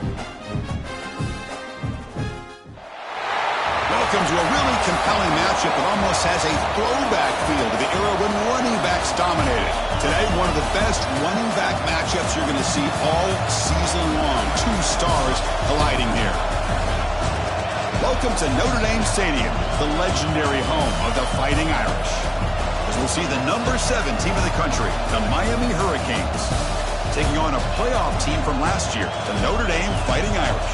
Welcome to a really compelling matchup that almost has a throwback feel to the era when running backs dominated. Today, one of the best running back matchups you're going to see all season long. Two stars colliding here. Welcome to Notre Dame Stadium, the legendary home of the Fighting Irish. As we'll see the number 7 team in the country, the Miami Hurricanes, taking on a playoff team from last year, the Notre Dame Fighting Irish.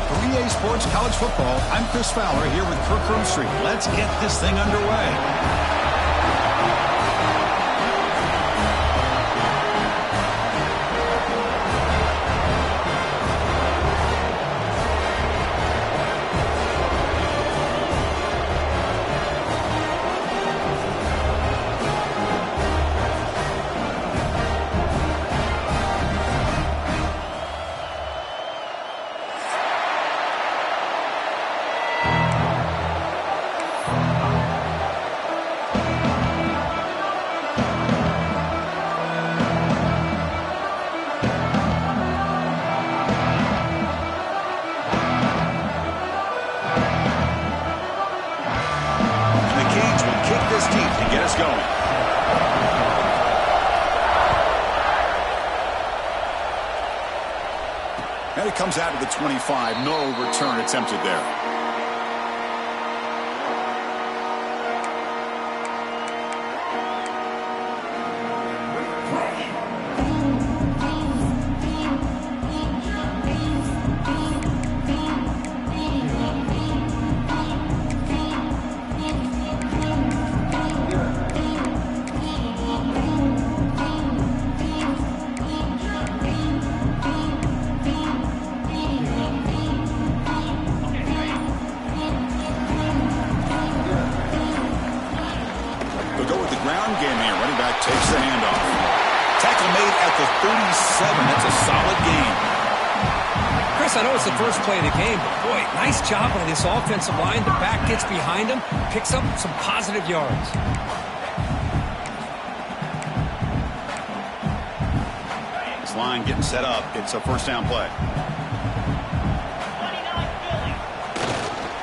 For EA Sports College Football, I'm Chris Fowler here with Kirk Street. Let's get this thing underway. And it comes out of the 25. No return attempted there. Takes the handoff. Tackle made at the 37. That's a solid gain. Chris, I know it's the first play of the game, but boy, nice job on this offensive line. The back gets behind him, picks up some positive yards. This line getting set up. It's a first down play.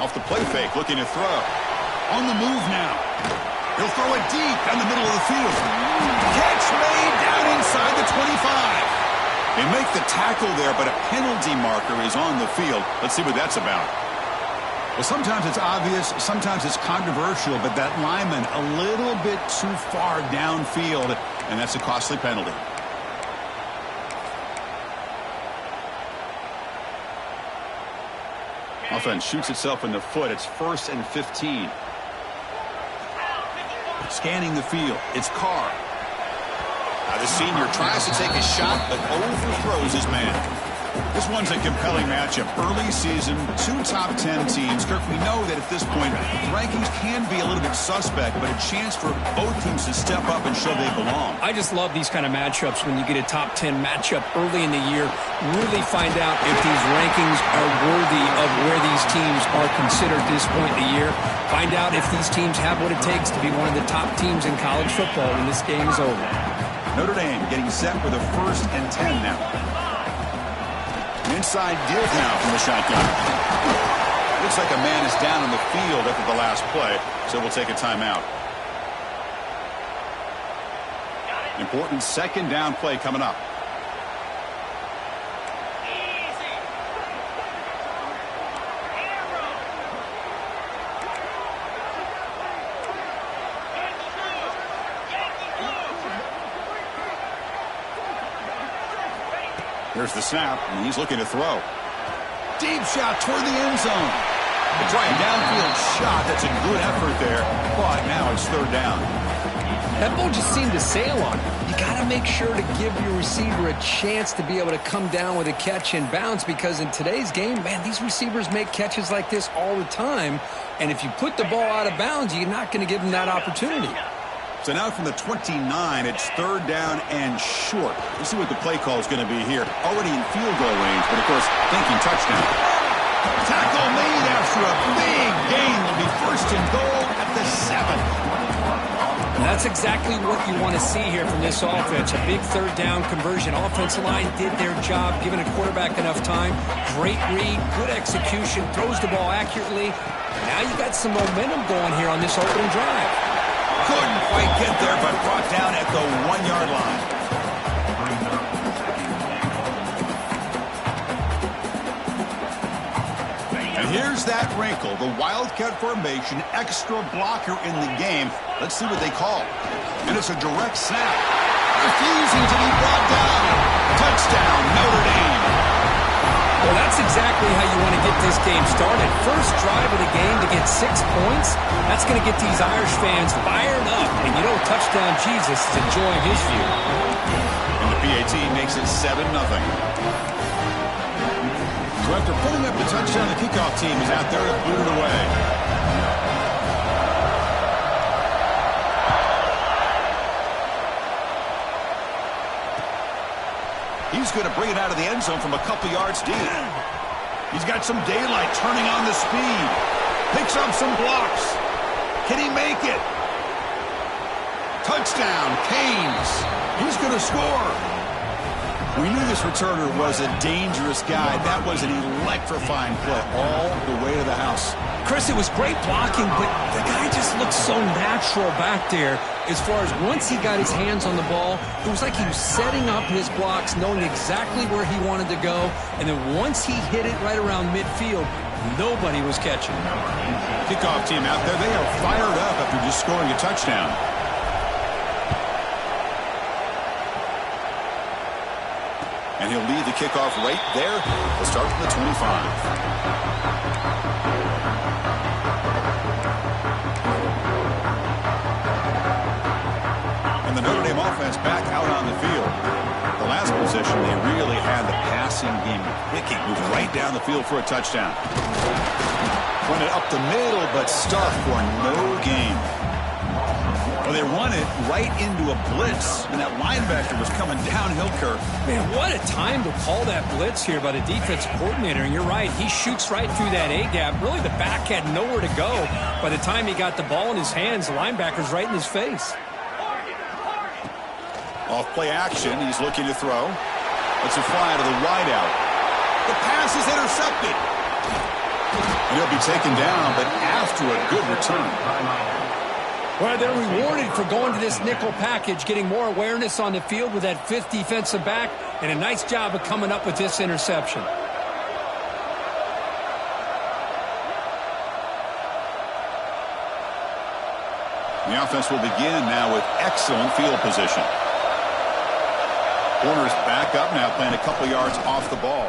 Off the play fake, looking to throw. On the move now. He'll throw it deep down the middle of the field. Catch made down inside the 25. They make the tackle there, but a penalty marker is on the field. Let's see what that's about. Well, sometimes it's obvious, sometimes it's controversial, but that lineman a little bit too far downfield, and that's a costly penalty. Offense shoots itself in the foot. It's 1st and 15. Scanning the field. It's Carr. Now the senior tries to take a shot, but overthrows his man. This one's a compelling matchup. Early season, 2 top 10 teams. Kirk, we know that at this point, rankings can be a little bit suspect, but a chance for both teams to step up and show they belong. I just love these kind of matchups when you get a top 10 matchup early in the year. Really find out if these rankings are worthy of where these teams are considered at this point in the year. Find out if these teams have what it takes to be one of the top teams in college football when this game is over. Notre Dame getting set for the 1st and 10 now. Inside deal now from the shotgun. Looks like a man is down on the field after the last play, so we'll take a timeout. Important 2nd down play coming up. Here's the snap, and he's looking to throw. Deep shot toward the end zone. A try a downfield shot. That's a good effort there, but now it's 3rd down. That ball just seemed to sail on him. You got to make sure to give your receiver a chance to be able to come down with a catch and bounce, because in today's game, man, these receivers make catches like this all the time, and if you put the ball out of bounds, you're not going to give them that opportunity. So now from the 29, it's 3rd down and short. We'll see what the play call is going to be here. Already in field goal range, but of course, thinking touchdown. Tackle made after a big gain. Will be 1st and goal at the 7. That's exactly what you want to see here from this offense. A big third down conversion. Offensive line did their job, giving a quarterback enough time. Great read, good execution, throws the ball accurately. Now you got some momentum going here on this opening drive. Couldn't quite get there, but brought down at the 1-yard line. And here's that wrinkle, the Wildcat formation, extra blocker in the game. Let's see what they call. And it's a direct snap. Refusing to be brought down. Touchdown, Notre Dame. Well, that's exactly how you want to get this game started. First drive of the game to get 6 points. That's going to get these Irish fans fired up. And you know, touchdown Jesus is enjoying his view. And the PAT makes it 7-0. So after pulling up the touchdown, the kickoff team is out there to boot it away. He's going to bring it out of the end zone from a couple yards deep. He's got some daylight, turning on the speed. Picks up some blocks. Can he make it? Touchdown, Canes. He's going to score. We knew this returner was a dangerous guy. That was an electrifying play all the way to the house. Chris, it was great blocking, but the guy just looked so natural back there. As far as once he got his hands on the ball, it was like he was setting up his blocks, knowing exactly where he wanted to go. And then once he hit it right around midfield, nobody was catching. Kickoff team out there, they are fired up after just scoring a touchdown. And he'll lead the kickoff right there. We'll start from the 25. And the Notre Dame offense back out on the field. The last possession, they really had the passing game clicking. Moved right down the field for a touchdown. Run it up the middle, but stuffed for no gain. Well, they run it right into a blitz, and that linebacker was coming downhill, Kirk. Man, what a time to call that blitz here by the defensive coordinator. And you're right, he shoots right through that A-gap. Really, the back had nowhere to go. By the time he got the ball in his hands, the linebacker's right in his face. Off play action, he's looking to throw. It's a fly to the wideout. The pass is intercepted. And he'll be taken down, but after a good return. Well, they're rewarded for going to this nickel package, getting more awareness on the field with that fifth defensive back, and a nice job of coming up with this interception. The offense will begin now with excellent field position. Corner's back up now, playing a couple yards off the ball.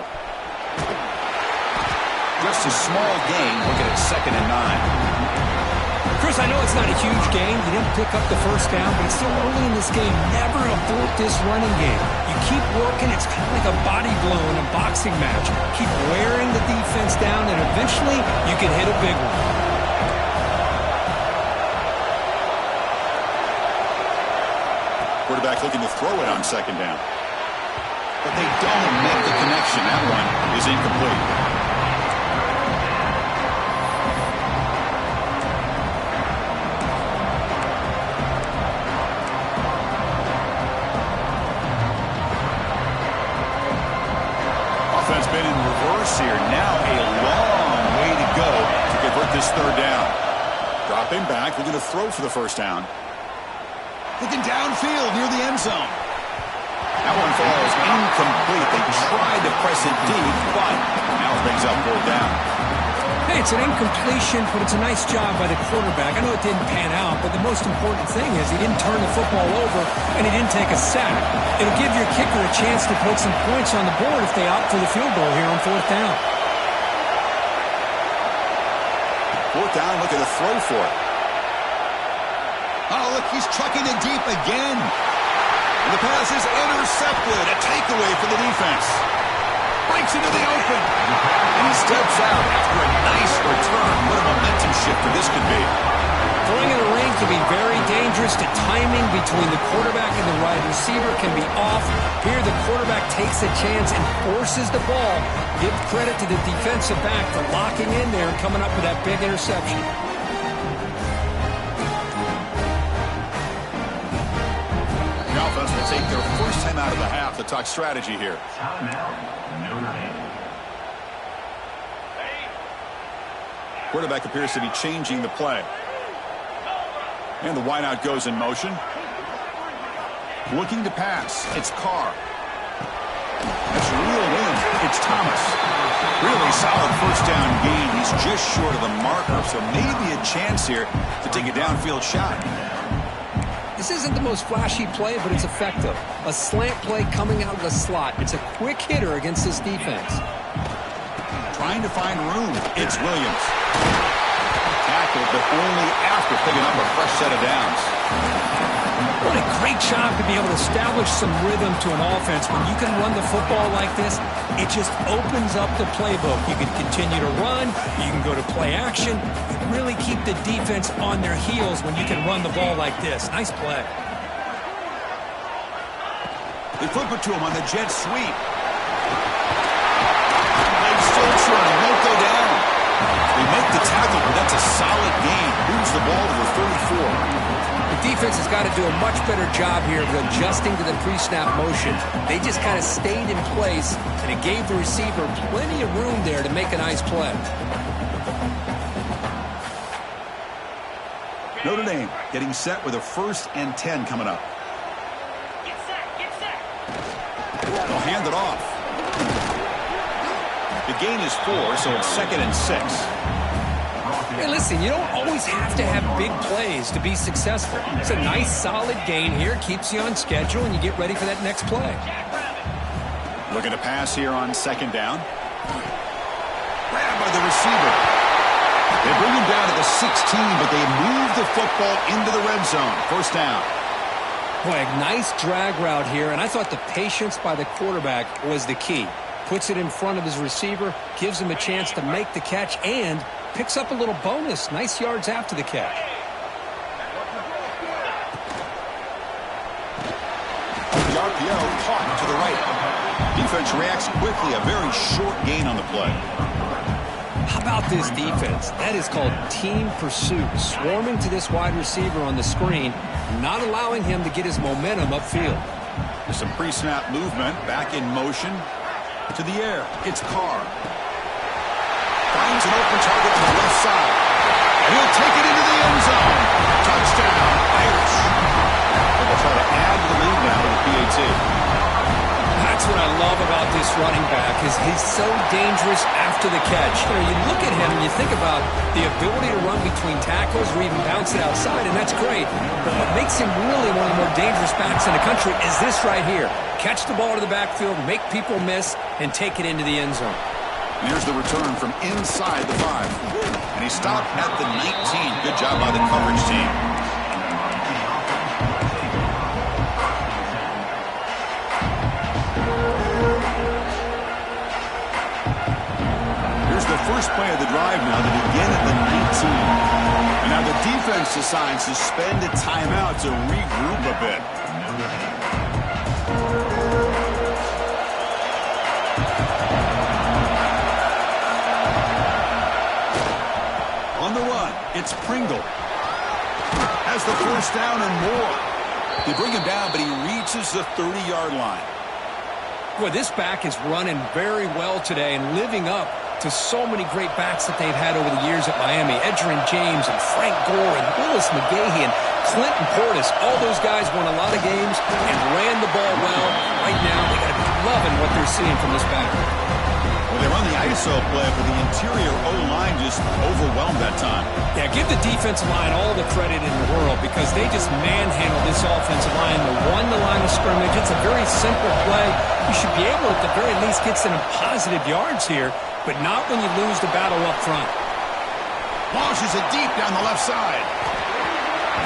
Just a small gain, looking at 2nd and 9. Chris, I know it's not a huge game. You didn't pick up the first down, but it's still early in this game. Never abort this running game. You keep working. It's kind of like a body blow in a boxing match. Keep wearing the defense down, and eventually you can hit a big one. Quarterback looking to throw it on 2nd down. But they don't make the connection. That one is incomplete. Offense been in reverse here. Now a long way to go to convert this 3rd down. Dropping back, looking to throw for the 1st down. Looking downfield near the end zone. That one falls incomplete. They tried to press it deep, but now it brings up 4th down. Hey, it's an incompletion, but it's a nice job by the quarterback. I know it didn't pan out, but the most important thing is he didn't turn the football over, and he didn't take a sack. It'll give your kicker a chance to put some points on the board if they opt for the field goal here on 4th down. 4th down, looking to throw for it. Oh, look, he's chucking it deep again. And the pass is intercepted. A takeaway for the defense. Breaks into the open. And he steps out after a nice return. What a momentum shifter this could be. Throwing in the ring can be very dangerous. The timing between the quarterback and the wide receiver can be off. Here, the quarterback takes a chance and forces the ball. Give credit to the defensive back for locking in there and coming up with that big interception. offense will take their first time out of the half to talk strategy here. Quarterback appears to be changing the play. And the wideout goes in motion. Looking to pass. It's Carr. That's real win. It's Thomas. Really solid first down gain. He's just short of the marker, so maybe a chance here to take a downfield shot. This isn't the most flashy play, but it's effective. A slant play coming out of the slot. It's a quick hitter against this defense. Trying to find room. It's Williams. Tackled, but only after picking up a fresh set of downs. What a great job to be able to establish some rhythm to an offense. When you can run the football like this, it just opens up the playbook. You can continue to run. You can go to play action. You really keep the defense on their heels when you can run the ball like this. Nice play. They flip it to him on the jet sweep. Legs still trying, won't go down. They make the tackle, but that's a solid gain. Moves the ball to the 34. The defense has got to do a much better job here of adjusting to the pre-snap motion. They just kind of stayed in place, and it gave the receiver plenty of room there to make a nice play. Notre Dame getting set with a 1st and 10 coming up. They'll hand it off. The gain is 4, so it's 2nd and 6. Hey, listen, you don't always have to have big plays to be successful. It's a nice, solid gain here. Keeps you on schedule, and you get ready for that next play. Looking to pass here on 2nd down. Grabbed by the receiver. They bring him down to the 16, but they move the football into the red zone. 1st down. Boy, a nice drag route here, and I thought the patience by the quarterback was the key. Puts it in front of his receiver, gives him a chance to make the catch, and picks up a little bonus. Nice yards after the catch. The RPO caught to the right. Defense reacts quickly. A very short gain on the play. How about this defense? That is called team pursuit. Swarming to this wide receiver on the screen, not allowing him to get his momentum upfield. There's some pre-snap movement. Back in motion. To the air. It's Carr. Finds an open target to the left side. And he'll take it into the end zone. Touchdown, Irish. And they'll try to add to the lead now with the PAT. That's what I love about this running back is he's so dangerous after the catch. You know, you look at him and you think about the ability to run between tackles or even bounce it outside, and that's great. But what makes him really one of the more dangerous backs in the country is this right here. Catch the ball to the backfield, make people miss, and take it into the end zone. And here's the return from inside the 5. And he stopped at the 19. Good job by the coverage team. Here's the first play of the drive now to begin at the 19. And now the defense decides to spend a timeout to regroup a bit. On the run, it's Pringle. Has the 1st down and more. They bring him down, but he reaches the 30-yard line. Boy, this back is running very well today and living up to so many great backs that they've had over the years at Miami. Edgerrin James and Frank Gore and Willis McGahee and Clinton Portis. All those guys won a lot of games and ran the ball well. Right now, they got to be loving what they're seeing from this back. Well, they run the ISO play, but the interior O-line just overwhelmed that time. Yeah, give the defensive line all the credit in the world because they just manhandled this offensive line. They won the line of scrimmage. It's a very simple play. You should be able to, at the very least, get some positive yards here, but not when you lose the battle up front. Launches it deep down the left side.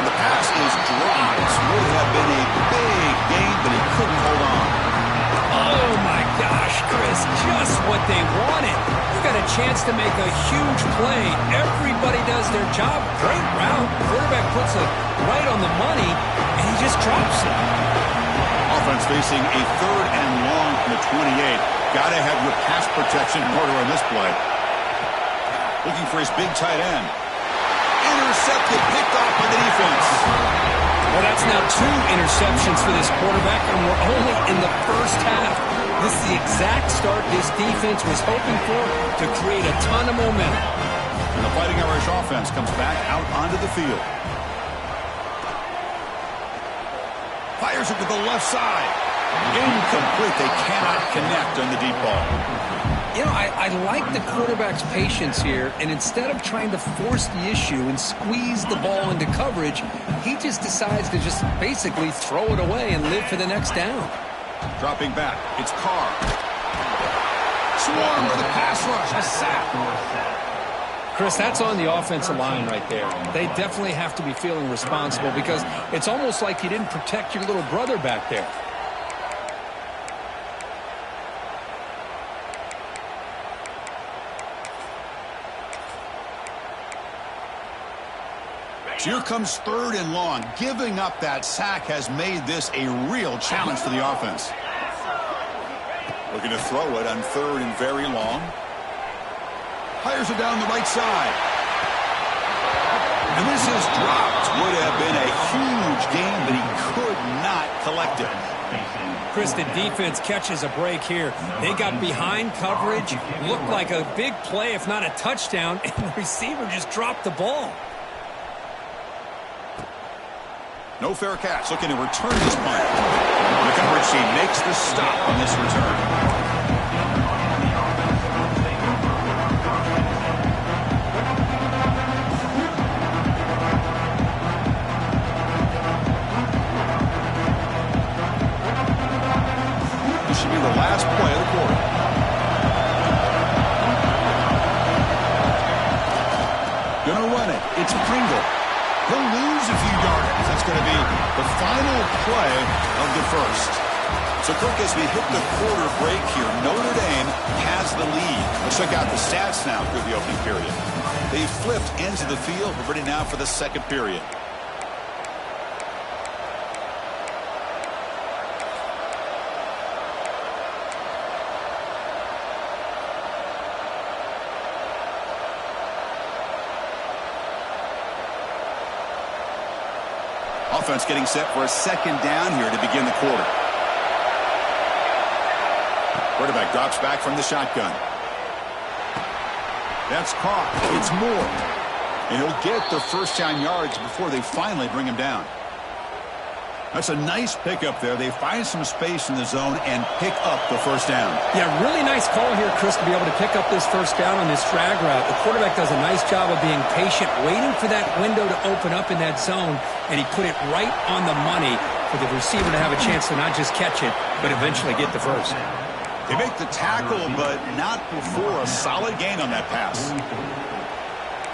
And the pass is dropped. This would have been a big gain, but he couldn't hold on. Oh, my gosh, Chris, just what they wanted. You got a chance to make a huge play. Everybody does their job. Great route. Quarterback puts it right on the money, and he just drops it. Offense facing a 3rd and long from the 28. Got to have your pass protection in order on this play. Looking for his big tight end. Intercepted, picked off by the defense. Well, that's now 2 interceptions for this quarterback, and we're only in the first half. This is the exact start this defense was hoping for to create a ton of momentum. And the Fighting Irish offense comes back out onto the field. Fires it to the left side. Incomplete. They cannot connect on the deep ball. You know, I like the quarterback's patience here, and instead of trying to force the issue and squeeze the ball into coverage, he just decides to just basically throw it away and live for the next down. Dropping back, it's Carr. Swarm with a pass rush, a sack. Chris, that's on the offensive line right there. They definitely have to be feeling responsible because it's almost like you didn't protect your little brother back there. Here comes 3rd and long. Giving up that sack has made this a real challenge for the offense. Looking to throw it on 3rd and very long. Fires it down the right side. And this is dropped. Would have been a huge gain, but he could not collect it. Chris, the defense catches a break here. They got behind coverage. Looked like a big play, if not a touchdown, and the receiver just dropped the ball. No fair catch. Looking to return this punt. The coverage team makes the stop on this return. This should be the last play of the quarter. Gonna run it. It's Pringle. He'll lose a few yardage. That's going to be the final play of the first. So, Kirk, as we hit the quarter break here, Notre Dame has the lead. Let's check out the stats now through the opening period. They flipped ends of the field. We're ready now for the second period. Offense getting set for a second down here to begin the quarter. Quarterback drops back from the shotgun. That's caught. It's Moore. And he'll get the first down yards before they finally bring him down. That's a nice pickup there. They find some space in the zone and pick up the first down. Yeah, really nice call here, Chris, to be able to pick up this first down on this drag route. The quarterback does a nice job of being patient, waiting for that window to open up in that zone, and he put it right on the money for the receiver to have a chance to not just catch it, but eventually get the first. They make the tackle, but not before a solid gain on that pass.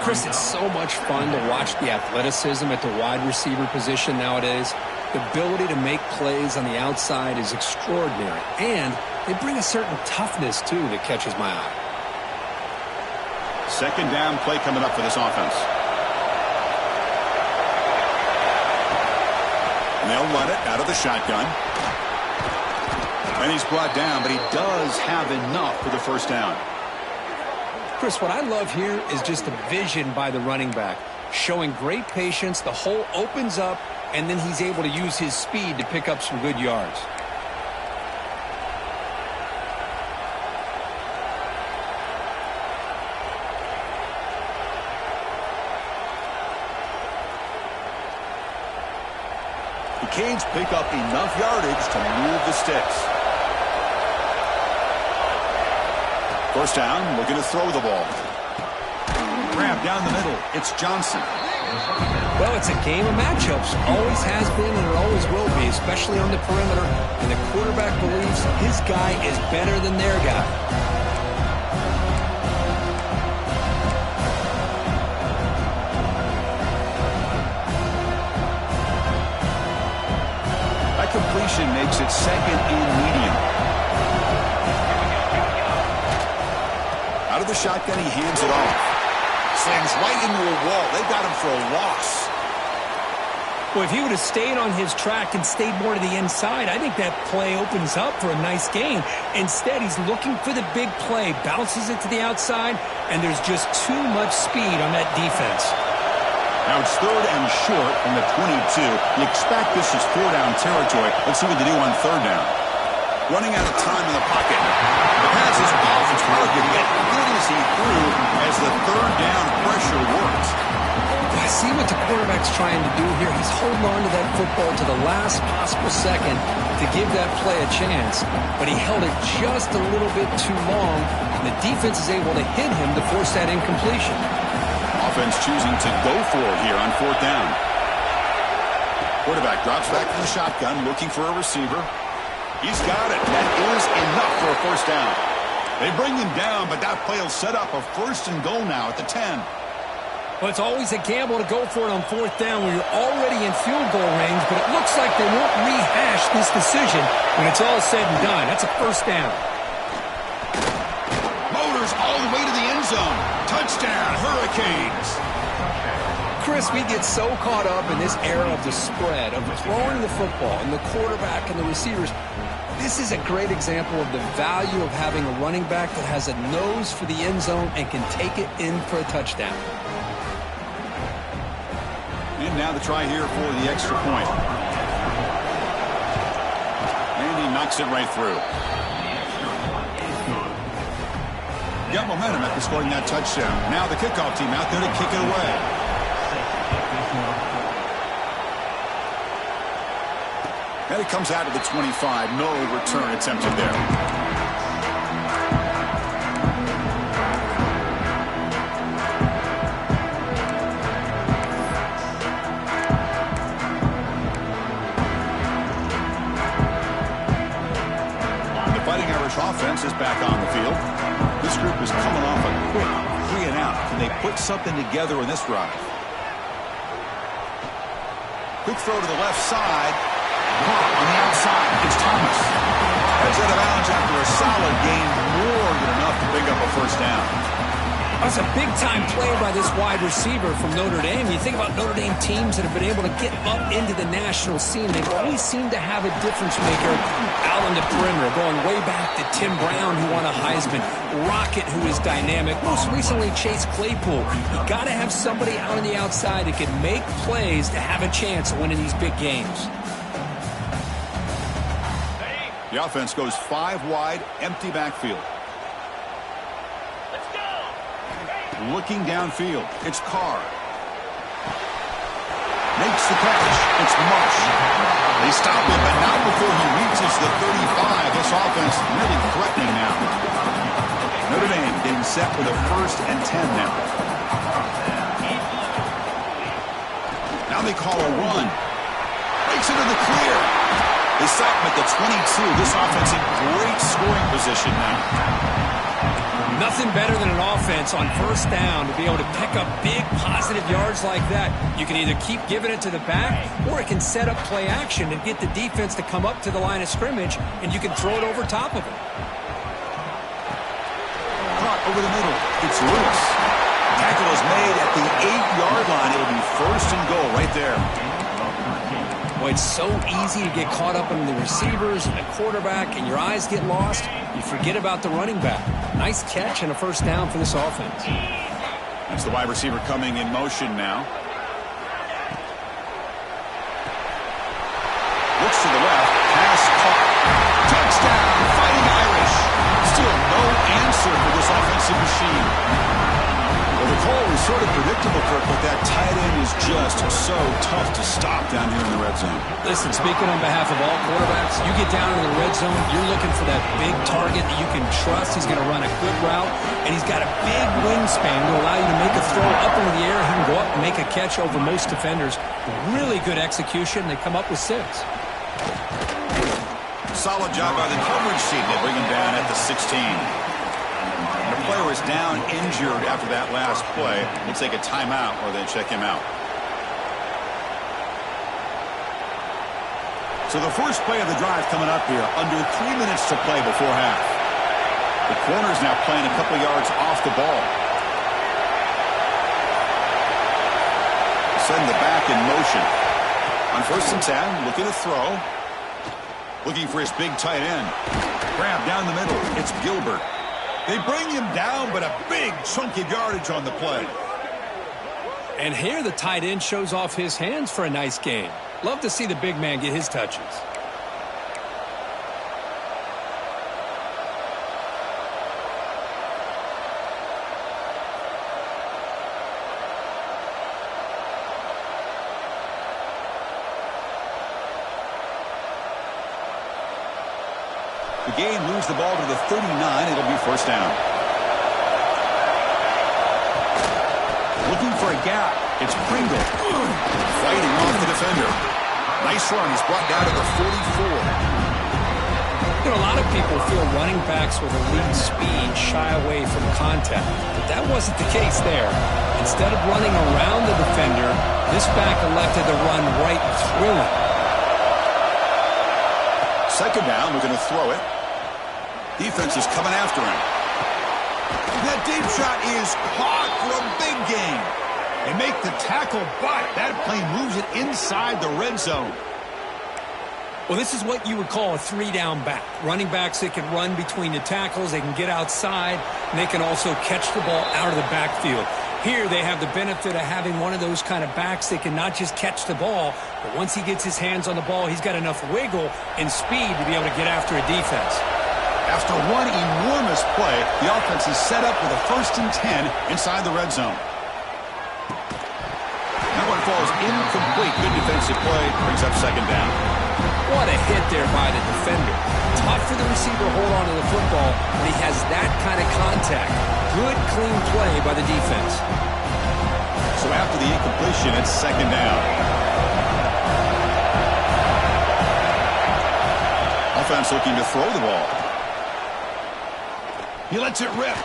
Chris, it's so much fun to watch the athleticism at the wide receiver position nowadays. The ability to make plays on the outside is extraordinary, and they bring a certain toughness, too, that catches my eye. Second down play coming up for this offense. And they'll run it out of the shotgun. And he's brought down, but he does have enough for the first down. Chris, what I love here is just the vision by the running back. Showing great patience, the hole opens up, and then he's able to use his speed to pick up some good yards. The Canes pick up enough yardage to move the sticks. First down, looking to throw the ball. Grab down the middle. It's Johnson. Well, it's a game of matchups. Always has been and it always will be, especially on the perimeter. And the quarterback believes his guy is better than their guy. That completion makes it second and medium. Out of the shotgun, he hands it off. Slams right into a wall. They got him for a loss. Well, if he would have stayed on his track and stayed more to the inside, I think that play opens up for a nice gain. Instead, he's looking for the big play, bounces it to the outside, and there's just too much speed on that defense. Now it's 3rd and short from the 22. You expect this is 4-down territory. Let's see what they do on 3rd down. Running out of time in the pocket. The pass is off target. Yet good as he threw as the 3rd down pressure works. I see what the quarterback's trying to do here. He's holding on to that football to the last possible second to give that play a chance. But he held it just a little bit too long, and the defense is able to hit him to force that incompletion. Offense choosing to go for it here on 4th down. Quarterback drops back to the shotgun, looking for a receiver. He's got it. That is enough for a 1st down. They bring him down, but that play will set up a 1st and goal now at the 10. Well, it's always a gamble to go for it on 4th down when you're already in field goal range, but it looks like they won't rehash this decision when it's all said and done. That's a 1st down. Motors all the way to the end zone. Touchdown, Hurricanes. Chris, we get so caught up in this era of the spread, of throwing the football, and the quarterback and the receivers. This is a great example of the value of having a running back that has a nose for the end zone and can take it in for a touchdown. And now the try here for the extra point. And he knocks it right through. Got momentum after scoring that touchdown. Now the kickoff team out there to kick it away. And it comes out of the 25. No return attempted there. Offense is back on the field. This group is coming off a quick 3-and-out. Can they put something together in this drive? Quick throw to the left side. On the outside, it's Thomas. Heads out of bounds after a solid gain, more than enough to pick up a 1st down. That's a big-time play by this wide receiver from Notre Dame. You think about Notre Dame teams that have been able to get up into the national scene. They've always seemed to have a difference maker out on the perimeter, going way back to Tim Brown, who won a Heisman, Rocket, who is dynamic, most recently Chase Claypool. You got to have somebody out on the outside that can make plays to have a chance of winning these big games. The offense goes 5 wide, empty backfield. Looking downfield, it's Carr. Makes the catch. It's Marsh. They stop him, but not before he reaches the 35. This offense really threatening now. Notre Dame getting set for the 1st and 10 now. Now they call a run. Breaks into the clear. They stop him at the 22. This offense in great scoring position now. Nothing better than an offense on 1st down to be able to pick up big positive yards like that. You can either keep giving it to the back, or it can set up play action and get the defense to come up to the line of scrimmage, and you can throw it over top of it. Caught over the middle. It's loose. Tackle is made at the 8-yard line. It'll be 1st and goal right there. Boy, it's so easy to get caught up in the receivers and the quarterback, and your eyes get lost. You forget about the running back. Nice catch and a 1st down for this offense. That's the wide receiver coming in motion now. Looks to the left. Pass caught. Touchdown, Fighting Irish. Still no answer for this offensive machine. Well, the call was sort of predictable, Kirk, but that tight end is just so tough to stop down here in the red zone. Listen, speaking on behalf of all quarterbacks, you get down in the red zone, you're looking for that big target that you can trust. He's going to run a good route, and he's got a big wingspan to allow you to make a throw up into the air. He can go up and make a catch over most defenders. Really good execution. They come up with 6. Solid job by the coverage team. They bring him down at the 16. The player is down injured after that last play. We'll take a timeout or then check him out. So the first play of the drive coming up here, under 3 minutes to play before half. The corner's now playing a couple yards off the ball. Send the back in motion. On 1st and 10, looking to throw. Looking for his big tight end. Grab down the middle. It's Gilbert. They bring him down, but a big chunk of yardage on the play. And here the tight end shows off his hands for a nice gain. Love to see the big man get his touches. The game moves the ball to the 39. It'll be first down. Looking for a gap. It's Pringle. Fighting off the defender. Nice run. He's brought down to the 44. You know, a lot of people feel running backs with elite speed shy away from contact. But that wasn't the case there. Instead of running around the defender, this back elected to run right through him. Second down, we're going to throw it. Defense is coming after him. That deep shot is caught for a big gain. They make the tackle, but that play moves it inside the red zone. Well, this is what you would call a three-down back. Running backs that can run between the tackles, they can get outside, and they can also catch the ball out of the backfield. Here they have the benefit of having one of those kind of backs that can not just catch the ball, but once he gets his hands on the ball, he's got enough wiggle and speed to be able to get after a defense. After one enormous play, the offense is set up with a 1st and 10 inside the red zone. That one falls incomplete. Good defensive play. Brings up second down. What a hit there by the defender. Tough for the receiver to hold on to the football when he has that kind of contact. Good, clean play by the defense. So after the incompletion, it's second down. Offense looking to throw the ball. He lets it rip.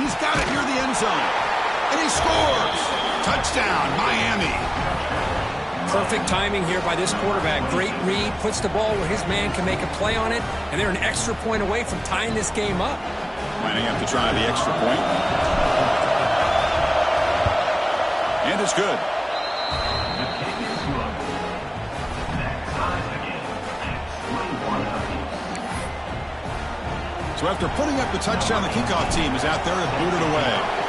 He's got it near the end zone. And he scores. Touchdown, Miami. Perfect timing here by this quarterback. Great read, puts the ball where his man can make a play on it, and they're an extra point away from tying this game up. Lining up to try the extra point. And it's good. So after putting up the touchdown, the kickoff team is out there to boot it away.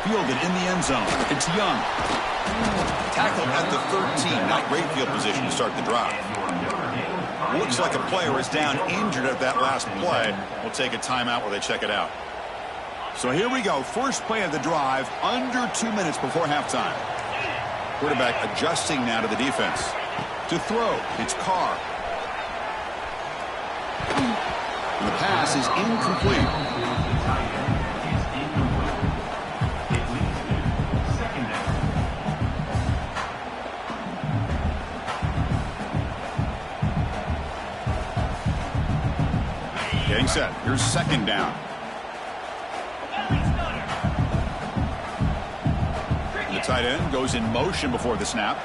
Fielded in the end zone. It's Young. Tackled at the 13. Not great field position to start the drive. Looks like a player is down injured at that last play. We'll take a timeout while they check it out. So here we go. First play of the drive, under 2 minutes before halftime. Quarterback adjusting now to the defense. To throw, it's Carr. And the pass is incomplete. Getting set. Here's second down. The tight end goes in motion before the snap.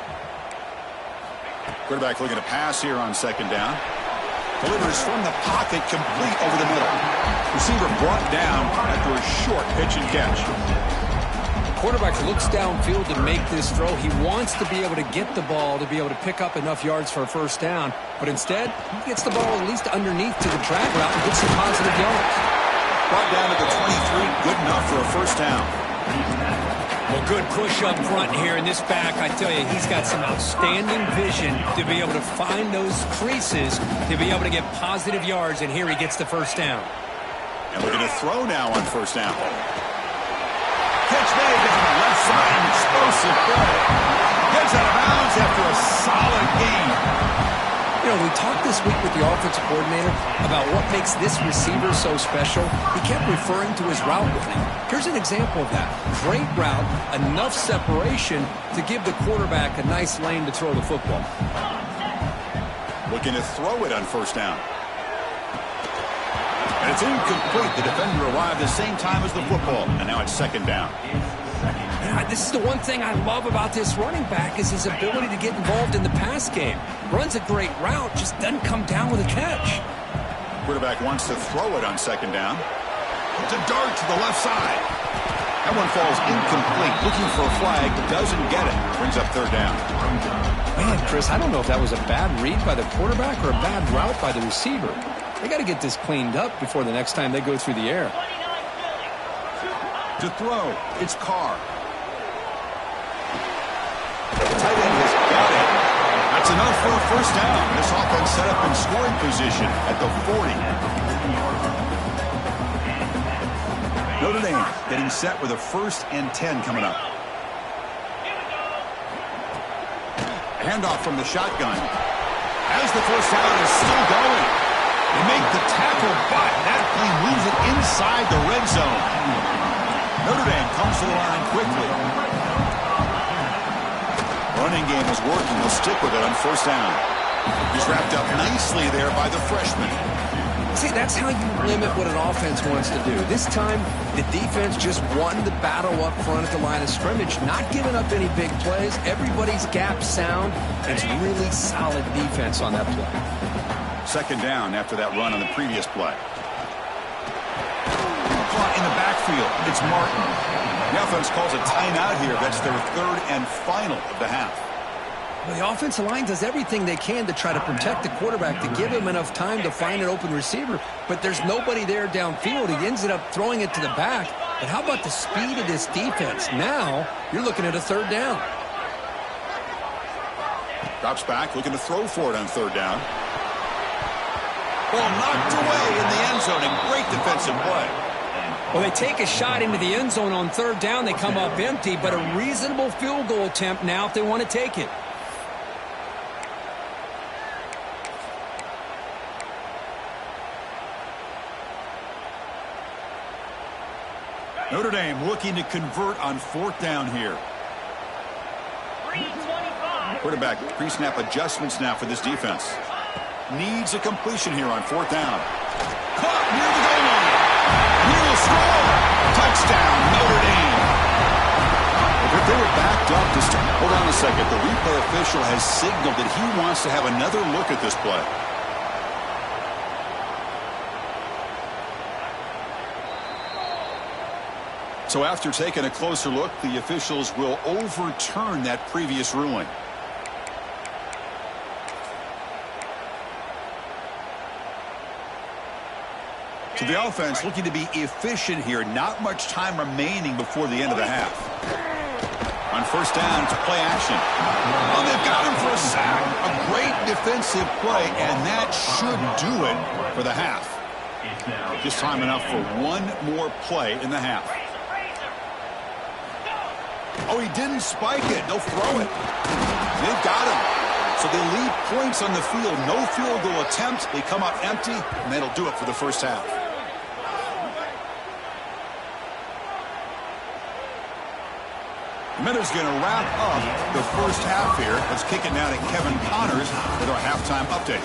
Quarterback looking to pass here on second down. Delivers from the pocket, complete over the middle. Receiver brought down after a short pitch and catch. Quarterback looks downfield to make this throw. He wants to be able to get the ball to be able to pick up enough yards for a first down. But instead, he gets the ball at least underneath to the drag route and gets some positive yards. Brought down to the 23, good enough for a first down. Well, good push up front here in this back. I tell you, he's got some outstanding vision to be able to find those creases, to be able to get positive yards, and here he gets the first down. And we're going to throw now on first down. Catch made down the left side, explosive play. Gets out of bounds after a solid game. You know, we talked this week with the offensive coordinator about what makes this receiver so special. He kept referring to his route running. Here's an example of that. Great route, enough separation to give the quarterback a nice lane to throw the football. Looking to throw it on first down. And it's incomplete. The defender arrived at the same time as the football. And now it's second down. Yeah, this is the one thing I love about this running back is his ability to get involved in the pass game. Runs a great route, just doesn't come down with a catch. Quarterback wants to throw it on second down. It's a dart to the left side. That one falls incomplete. Looking for a flag, doesn't get it. Brings up third down. Man, Chris, I don't know if that was a bad read by the quarterback or a bad route by the receiver. They got to get this cleaned up before the next time they go through the air. To throw, it's Carr. The tight end has got it. That's enough for a first down. This offense set up in scoring position at the 40. Notre Dame getting set with a 1st and 10 coming up. Handoff from the shotgun. As the first down is still going. They make the tackle, but that play moves it inside the red zone. Notre Dame comes to the line quickly. Running game is working. They'll stick with it on first down. He's wrapped up nicely there by the freshman. See, that's how you limit what an offense wants to do. This time, the defense just won the battle up front at the line of scrimmage, not giving up any big plays. Everybody's gap sound. It's really solid defense on that play. Second down after that run on the previous play. Caught in the backfield. It's Martin. The offense calls a timeout here. That's their 3rd and final of the half. Well, the offensive line does everything they can to try to protect the quarterback, to give him enough time to find an open receiver. But there's nobody there downfield. He ends up throwing it to the back. But how about the speed of this defense? Now you're looking at a 3rd down. Drops back, looking to throw for it on 3rd down. Ball knocked away in the end zone. A great defensive play. Well, they take a shot into the end zone on 3rd down. They come up empty, but a reasonable field goal attempt now if they want to take it. Notre Dame looking to convert on 4th down here. Quarterback pre-snap adjustments now for this defense. Needs a completion here on 4th down. Caught near the goal line. He will score. Touchdown, Notre Dame. If they were backed up to start. Hold on a second. The replay official has signaled that he wants to have another look at this play. So after taking a closer look, the officials will overturn that previous ruling. So the offense looking to be efficient here. Not much time remaining before the end of the half. On first down, it's play action. Oh, they've got him for a sack. A great defensive play, and that should do it for the half. Just time enough for one more play in the half. Oh, he didn't spike it. They'll throw it. They've got him. So they leave points on the field. No field goal attempt. They come up empty, and that'll do it for the first half. Minter's going to wrap up the first half here. Let's kick it now to Kevin Connors with our halftime update.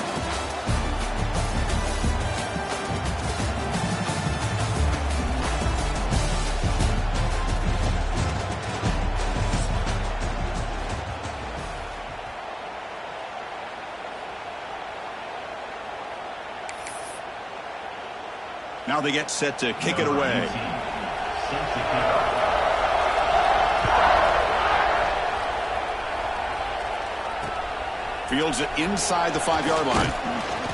Now they get set to kick it away. Fields it inside the 5-yard line.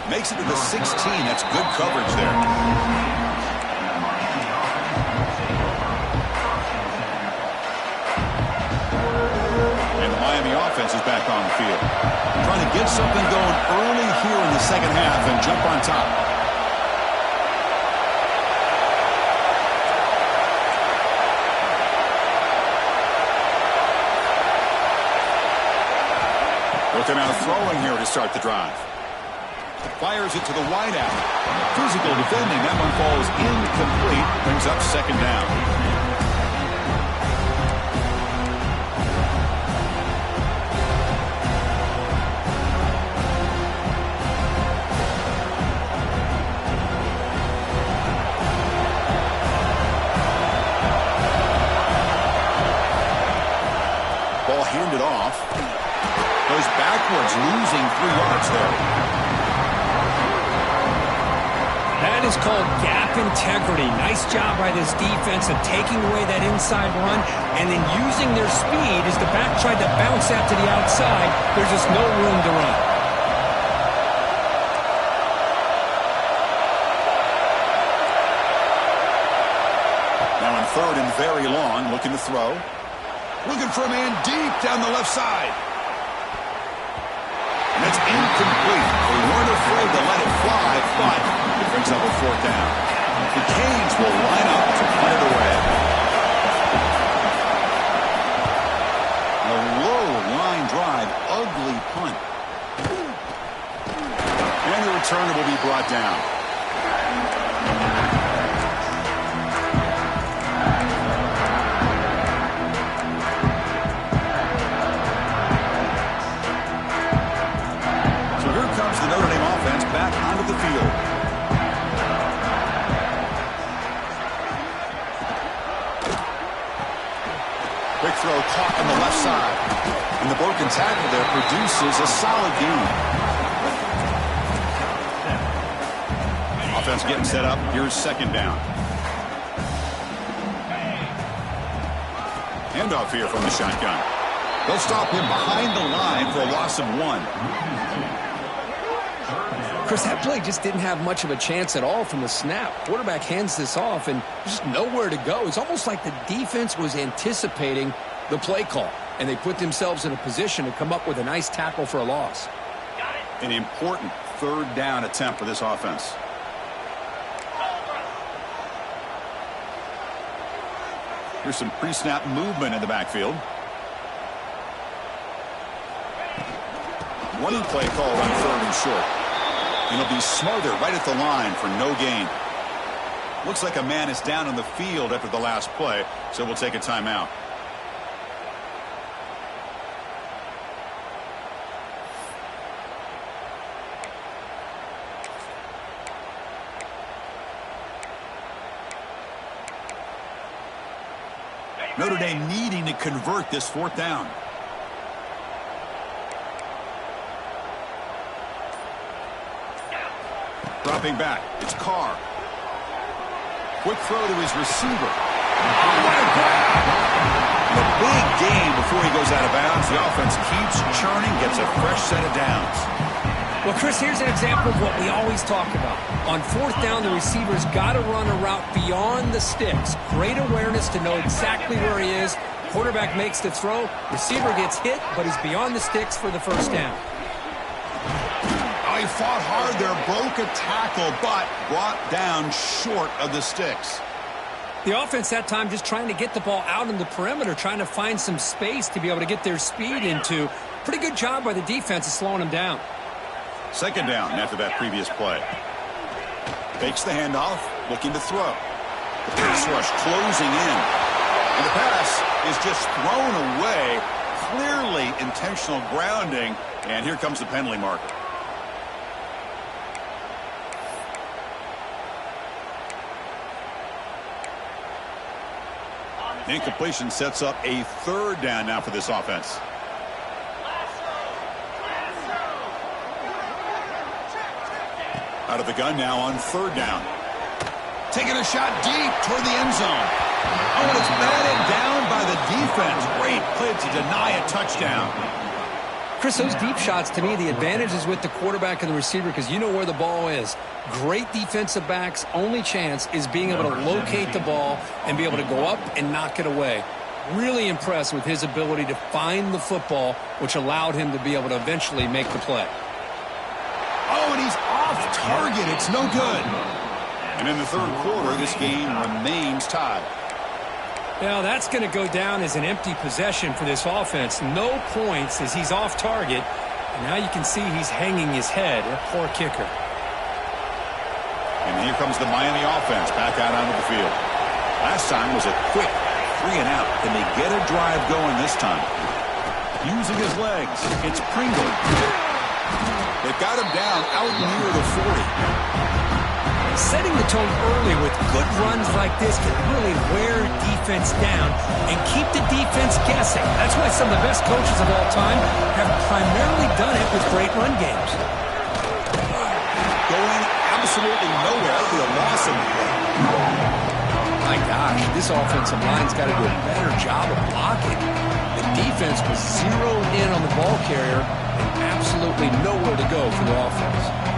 Makes it to the 16. That's good coverage there. And the Miami offense is back on the field. Trying to get something going early here in the second half and jump on top. Looking out throwing here to start the drive. Fires it to the wideout. Physical defending. That one falls incomplete. Brings up second down. Ball handed off. Goes backwards, losing 3 yards there. That is called gap integrity. Nice job by this defense of taking away that inside run and then using their speed as the back tried to bounce out to the outside. There's just no room to run. third and very long, looking to throw. Looking for a man deep down the left side. And it's incomplete. They weren't afraid to let it fly, but it brings up a fourth down. The Canes will line up to punt it away. A low line drive, ugly punt. And the returner will be brought down. The Notre Dame offense back onto the field. Quick throw caught on the left side. And the broken tackle there produces a solid gain. Offense getting set up. Here's second down. Handoff here from the shotgun. They'll stop him behind the line for a loss of 1. Chris, that play just didn't have much of a chance at all from the snap. Quarterback hands this off, and there's just nowhere to go. It's almost like the defense was anticipating the play call, and they put themselves in a position to come up with a nice tackle for a loss. An important third down attempt for this offense. Here's some pre-snap movement in the backfield. Running play called on third and short. And he'll be smothered right at the line for no gain. Looks like a man is down on the field after the last play, so we'll take a timeout. Notre Dame needing to convert this fourth down. Dropping back, it's Carr. Quick throw to his receiver. Oh, what a grab! A big gain before he goes out of bounds. The offense keeps churning, gets a fresh set of downs. Well, Chris, here's an example of what we always talk about. On fourth down, the receiver's got to run a route beyond the sticks. Great awareness to know exactly where he is. Quarterback makes the throw. Receiver gets hit, but he's beyond the sticks for the first down. He fought hard there, broke a tackle, but brought down short of the sticks. The offense that time just trying to get the ball out in the perimeter, trying to find some space to be able to get their speed into. Pretty good job by the defense of slowing them down. Second down after that previous play. Fakes the handoff, looking to throw. The pass rush closing in. And the pass is just thrown away. Clearly intentional grounding. And here comes the penalty marker. Incompletion sets up a third down now for this offense. Out of the gun now on third down. Taking a shot deep toward the end zone. Oh, and it's batted down by the defense. Great play to deny a touchdown. Chris, those deep shots, to me, the advantage is with the quarterback and the receiver because you know where the ball is. Great defensive backs' only chance is being able to locate the ball and be able to go up and knock it away. Really impressed with his ability to find the football, which allowed him to be able to eventually make the play. Oh, and he's off target. It's no good. And in the third quarter, this game remains tied. Now, that's going to go down as an empty possession for this offense. No points as he's off target. And now you can see he's hanging his head. A poor kicker. And here comes the Miami offense back out onto the field. Last time was a quick 3 and out. Can they get a drive going this time? Using his legs, it's Pringle. They've got him down out near the 40. Setting the tone early with good runs like this can really wear defense down and keep the defense guessing. That's why some of the best coaches of all time have primarily done it with great run games. Going absolutely nowhere with a loss of My gosh, this offensive line's got to do a better job of blocking. The defense was zeroed in on the ball carrier and absolutely nowhere to go for the offense.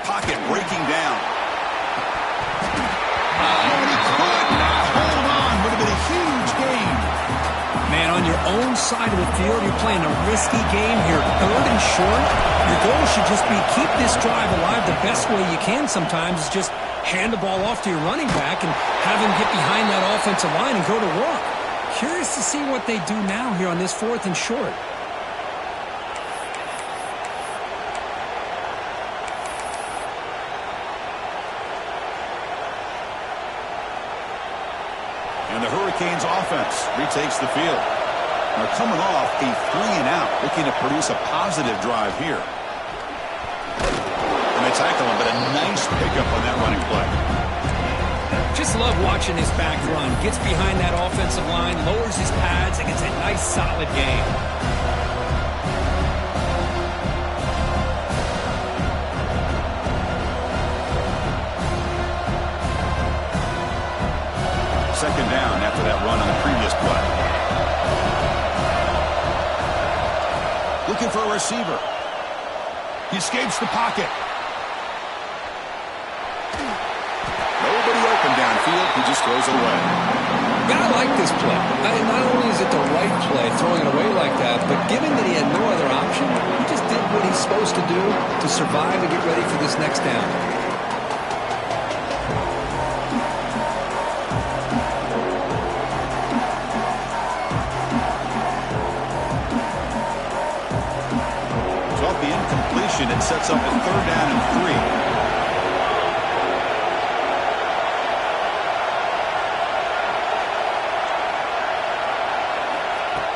pocket breaking down. Oh, and he could not hold on. Would have been a huge gain. Man, on your own side of the field, you're playing a risky game here. 3rd and short, your goal should just be keep this drive alive the best way you can sometimes is just hand the ball off to your running back and have him get behind that offensive line and go to work. Curious to see what they do now here on this 4th and short. And the Hurricanes offense retakes the field. Now coming off a 3-and-out, looking to produce a positive drive here. And they tackle him, but a nice pickup on that running play. Just love watching this back run. Gets behind that offensive line, lowers his pads, and gets a nice solid gain. Second down after that run on the previous play. Looking for a receiver. He escapes the pocket. Nobody open downfield. He just throws it away. I like this play. Not only is it the right play, throwing it away like that, but given that he had no other option, he just did what he's supposed to do to survive and get ready for this next down. It sets up a 3rd down and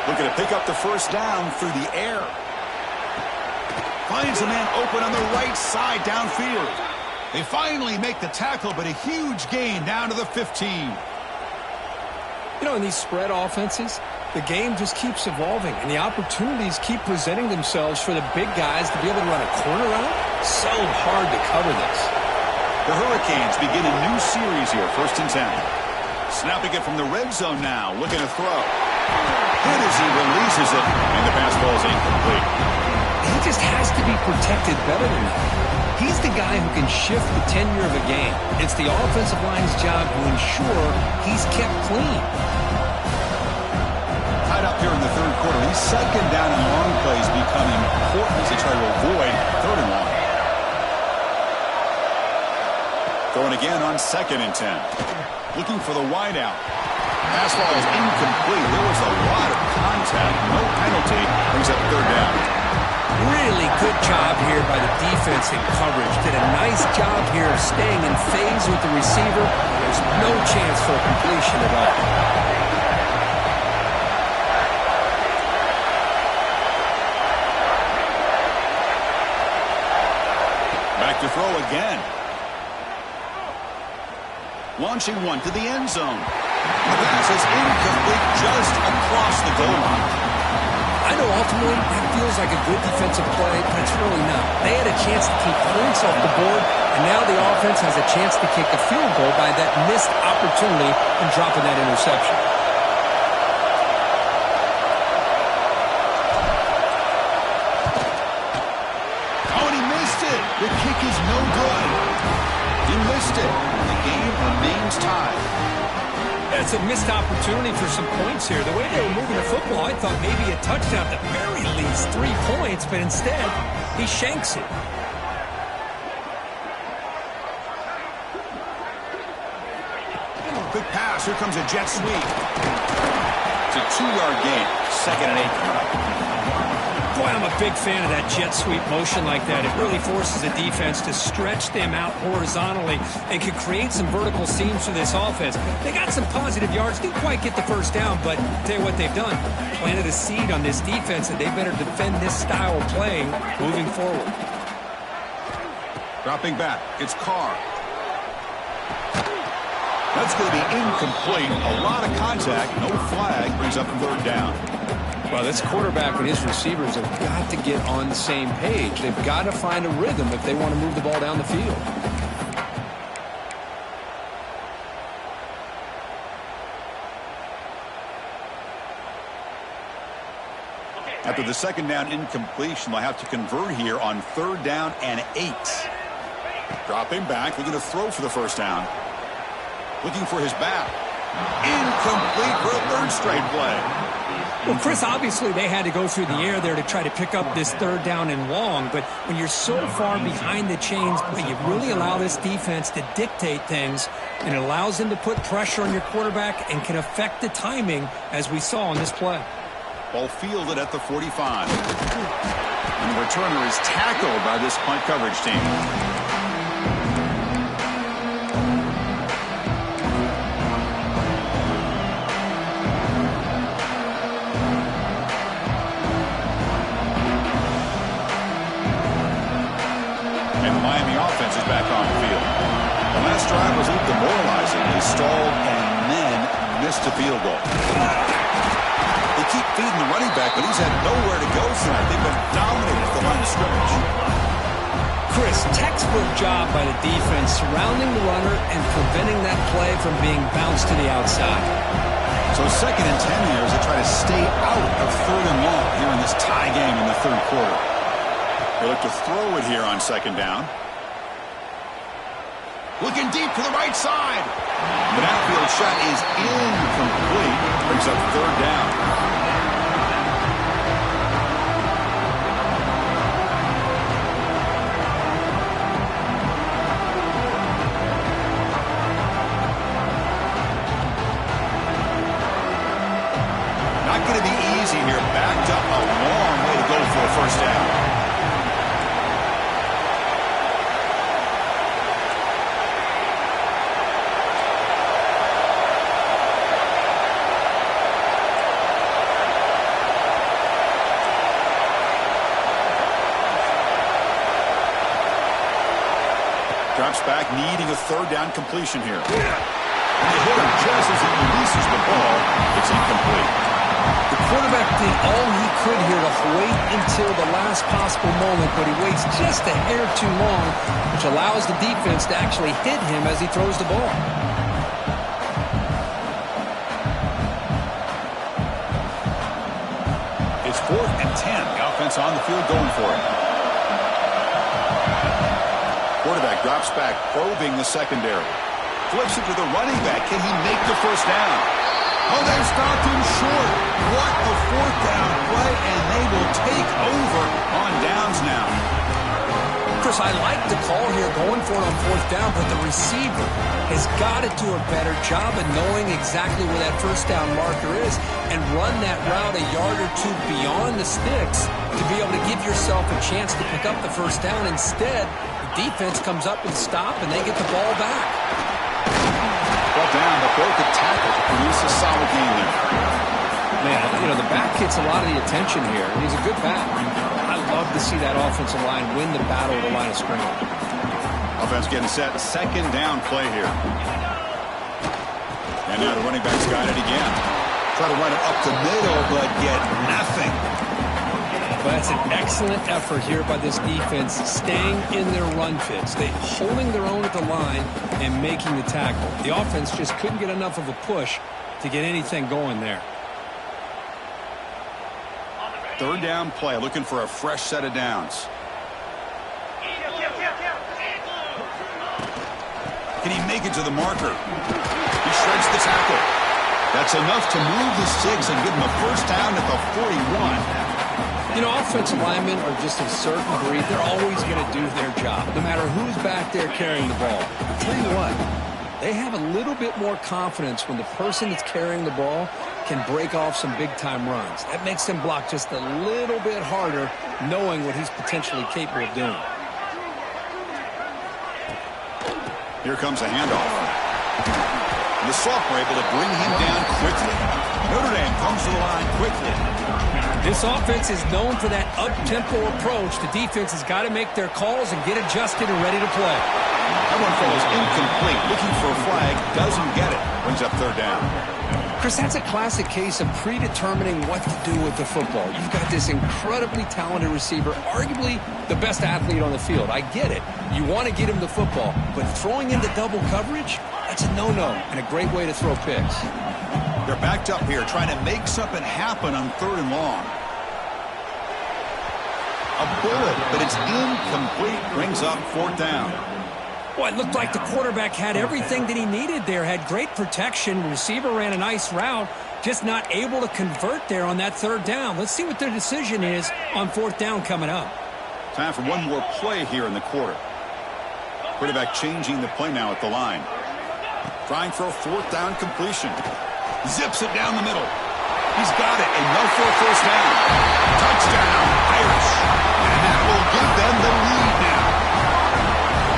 3. Looking to pick up the 1st down through the air. Finds a man open on the right side downfield. They finally make the tackle, but a huge gain down to the 15. You know, in these spread offenses, the game just keeps evolving, and the opportunities keep presenting themselves for the big guys to be able to run a corner out. So hard to cover this. The Hurricanes begin a new series here, 1st and 10. Snapping it from the red zone now, looking to throw. Good as he releases it, and the pass ball is incomplete. He just has to be protected better than that. He's the guy who can shift the tenure of a game. It's the offensive line's job to ensure he's kept clean. Tied up here in the 3rd quarter. These 2nd down and long plays become important as they try to avoid 3rd and long. Going again on 2nd and 10. Looking for the wideout. Pass ball is incomplete. There was a lot of contact. No penalty. Brings up 3rd down. Really good job here by the defense in coverage. Did a nice job here of staying in phase with the receiver. There's no chance for a completion at all. Back to throw again. Launching one to the end zone. The pass is incomplete just across the goal line. I know ultimately that feels like a good defensive play, but it's really not. They had a chance to keep points off the board, and now the offense has a chance to kick a field goal by that missed opportunity and dropping that interception. Oh, and he missed it. The kick is no good. He missed it. The game remains tied. It's a missed opportunity for some points here. The way they were moving the football, I thought maybe a touchdown at the very least, 3 points, but instead, he shanks it. Good pass. Here comes a jet sweep. It's a 2-yard gain. 2nd and 8. Boy, I'm a big fan of that jet sweep motion like that. It really forces a defense to stretch them out horizontally and can create some vertical seams for this offense. They got some positive yards, didn't quite get the 1st down, but I'll tell you what they've done. Planted a seed on this defense that they better defend this style of playing moving forward. Dropping back. It's Carr. That's going to be incomplete. A lot of contact. No flag. Brings up 3rd down. Well, this quarterback and his receivers have got to get on the same page. They've got to find a rhythm if they want to move the ball down the field. After the 2nd down incompletion, they'll have to convert here on 3rd down and 8. Dropping back, looking to throw for the first down. Looking for his back. Incomplete for a third straight play. Well, Chris, obviously they had to go through the air there to try to pick up this third down and long, but when you're so far behind the chains, you really allow this defense to dictate things, and it allows them to put pressure on your quarterback and can affect the timing, as we saw on this play. Ball fielded at the 45. And the returner is tackled by this punt coverage team. Back on the field. The last drive was a little demoralizing. They stalled and then missed a field goal. They keep feeding the running back, but he's had nowhere to go tonight. They've been dominated at the line of scrimmage. Chris, textbook job by the defense surrounding the runner and preventing that play from being bounced to the outside. So 2nd and 10 here as they try to stay out of 3rd and long here in this tie game in the 3rd quarter. They look to throw it here on 2nd down. Looking deep to the right side. The downfield shot is incomplete. Brings up 3rd down. Not going to be easy here. Backed up a long way to go for a first down. Drops back, needing a 3rd down completion here. And they hit him just as he releases the ball. It's incomplete. The quarterback did all he could here to wait until the last possible moment, but he waits just a hair too long, which allows the defense to actually hit him as he throws the ball. It's 4th and 10. The offense on the field going for it. Quarterback drops back, probing the secondary. Flips it to the running back. Can he make the first down? Oh, they stopped him short. What a 4th down play, and they will take over on downs now. Chris, I like the call here going for it on 4th down, but the receiver has got to do a better job of knowing exactly where that first down marker is and run that route a yard or two beyond the sticks to be able to give yourself a chance to pick up the first down. Instead, defense comes up and stop, and they get the ball back. Brought down, but broke the tackle to produce a solid game there. Man, you know, the back gets a lot of the attention here, and he's a good back. I love to see that offensive line win the battle at the line of scrimmage. Offense getting set. 2nd down play here. And now the running back's got it again. Try to run it up the middle, but get nothing. But that's an excellent effort here by this defense, staying in their run fits. They holding their own at the line and making the tackle. The offense just couldn't get enough of a push to get anything going there. 3rd down play, looking for a fresh set of downs. Can he make it to the marker? He shreds the tackle. That's enough to move the sticks and give him a first down at the 41. You know, offensive linemen are just a certain breed. They're always going to do their job, no matter who's back there carrying the ball. I'll tell you what, they have a little bit more confidence when the person that's carrying the ball can break off some big-time runs. That makes them block just a little bit harder, knowing what he's potentially capable of doing. Here comes a handoff. And the sophomore able to bring him down quickly. Notre Dame comes to the line quickly. This offense is known for that up-tempo approach. The defense has got to make their calls and get adjusted and ready to play. That one falls incomplete. Looking for a flag. Doesn't get it. Brings up 3rd down. Chris, that's a classic case of predetermining what to do with the football. You've got this incredibly talented receiver, arguably the best athlete on the field. I get it. You want to get him the football, but throwing into double coverage, that's a no-no and a great way to throw picks. They're backed up here, trying to make something happen on 3rd and long. A bullet, but it's incomplete. Brings up 4th down. Well, it looked like the quarterback had everything that he needed there, had great protection. Receiver ran a nice route, just not able to convert there on that third down. Let's see what their decision is on fourth down coming up. Time for one more play here in the quarter. Quarterback changing the play now at the line. Trying for a fourth down completion. Zips it down the middle. He's got it, and no for a first down. Touchdown, Irish. And that will give them the lead now.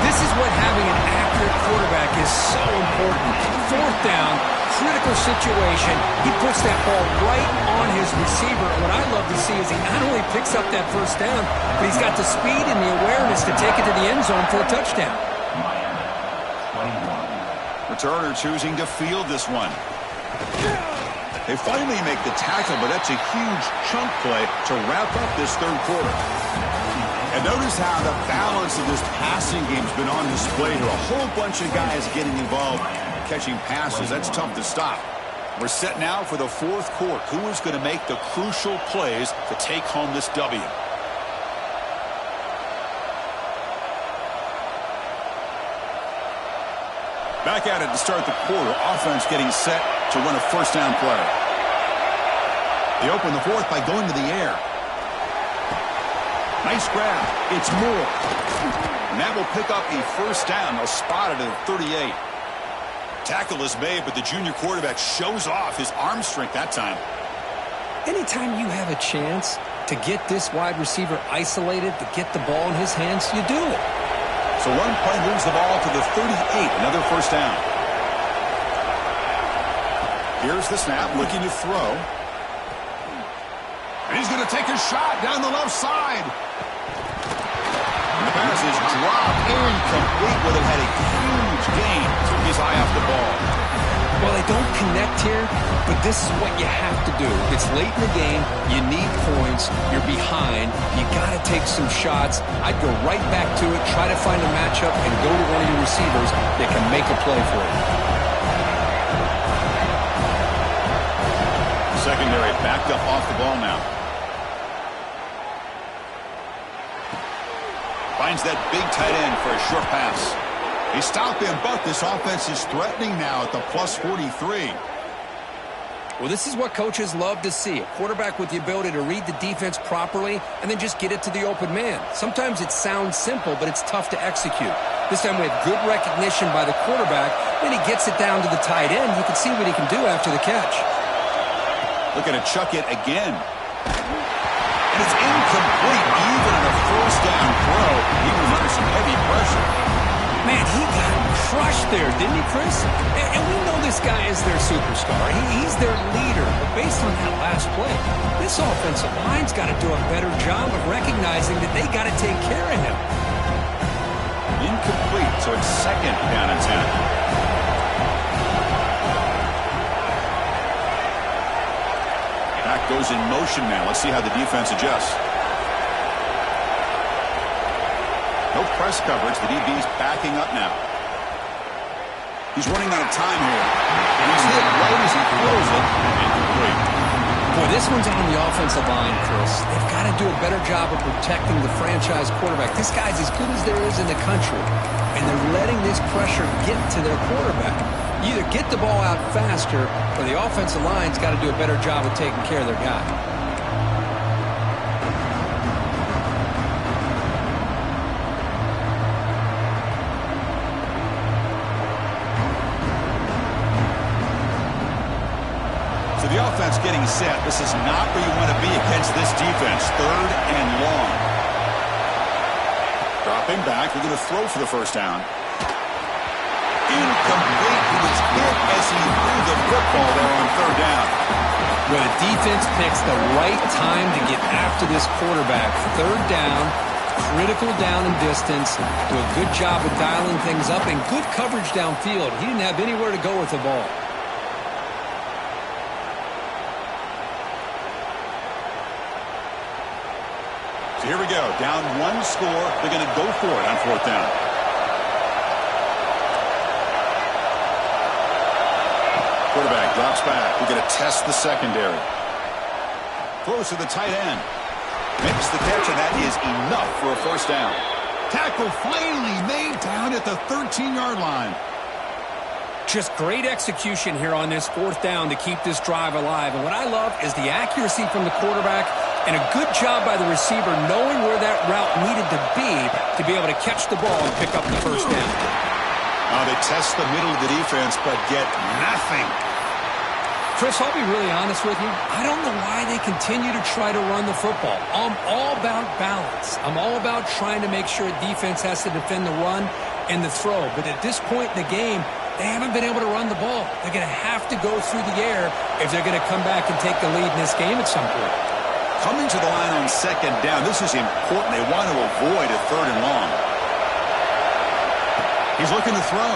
This is what having an accurate quarterback is so important. Fourth down, critical situation. He puts that ball right on his receiver. And what I love to see is he not only picks up that first down, but he's got the speed and the awareness to take it to the end zone for a touchdown. Returner choosing to field this one. They finally make the tackle, but that's a huge chunk play to wrap up this third quarter. And notice how the balance of this passing game's been on display here. A whole bunch of guys getting involved catching passes. That's tough to stop. We're set now for the fourth quarter. Who is going to make the crucial plays to take home this W? Back at it to start the quarter. Offense getting set to run a first down play. They open the fourth by going to the air. Nice grab. It's Moore. And that will pick up a first down. They'll spot it at 38. Tackle is made, but the junior quarterback shows off his arm strength that time. Anytime you have a chance to get this wide receiver isolated, to get the ball in his hands, you do it. So one play moves the ball to the 38. Another first down. Here's the snap, looking to throw. And he's going to take a shot down the left side. And the pass is dropped incomplete, where they had a huge gain. Took his eye off the ball. Well, they don't connect here, but this is what you have to do. It's late in the game. You need points. You're behind. You got to take some shots. I'd go right back to it, try to find a matchup, and go to one of your receivers that can make a play for you. Secondary backed up off the ball now. Finds that big tight end for a short pass. He stopped him, but this offense is threatening now at the plus 43. Well, this is what coaches love to see. A quarterback with the ability to read the defense properly and then just get it to the open man. Sometimes it sounds simple, but it's tough to execute. This time we have good recognition by the quarterback. Then he gets it down to the tight end. You can see what he can do after the catch. Looking to chuck it again. And it's incomplete, even on a first down throw. He was under some heavy pressure. Man, he got crushed there, didn't he, Chris? And we know this guy is their superstar. He's their leader. But based on that last play, this offensive line's got to do a better job of recognizing that they got to take care of him. Incomplete, so it's second down and 10. Back goes in motion now. Let's see how the defense adjusts. No press coverage. The DB's backing up now. He's running out of time here. And he's hit right as he throws it. Incomplete. Boy, this one's on the offensive line, Chris. They've got to do a better job of protecting the franchise quarterback. This guy's as good as there is in the country. And they're letting this pressure get to their quarterback. You either get the ball out faster, or the offensive line's got to do a better job of taking care of their guy. The offense getting set. This is not where you want to be against this defense. Third and long. Dropping back. We're going to throw for the first down. Incomplete. He was hit as he threw the football there on third down. Well, the defense picks the right time to get after this quarterback. Third down, critical down and distance. Do a good job of dialing things up and good coverage downfield. He didn't have anywhere to go with the ball. So here we go. Down one score. They're going to go for it on fourth down. Quarterback drops back. We're going to test the secondary. Throws to the tight end. Makes the catch, and that is enough for a first down. Tackle finally made down at at the 13-yard line. Just great execution here on this fourth down to keep this drive alive. And what I love is the accuracy from the quarterback and a good job by the receiver knowing where that route needed to be able to catch the ball and pick up the first down. They test the middle of the defense but get nothing. Chris, I'll be really honest with you. I don't know why they continue to try to run the football. I'm all about balance. I'm all about trying to make sure defense has to defend the run and the throw. But at this point in the game, they haven't been able to run the ball. They're going to have to go through the air if they're going to come back and take the lead in this game at some point. Coming to the line on second down, this is important. They want to avoid a third and long. He's looking to throw.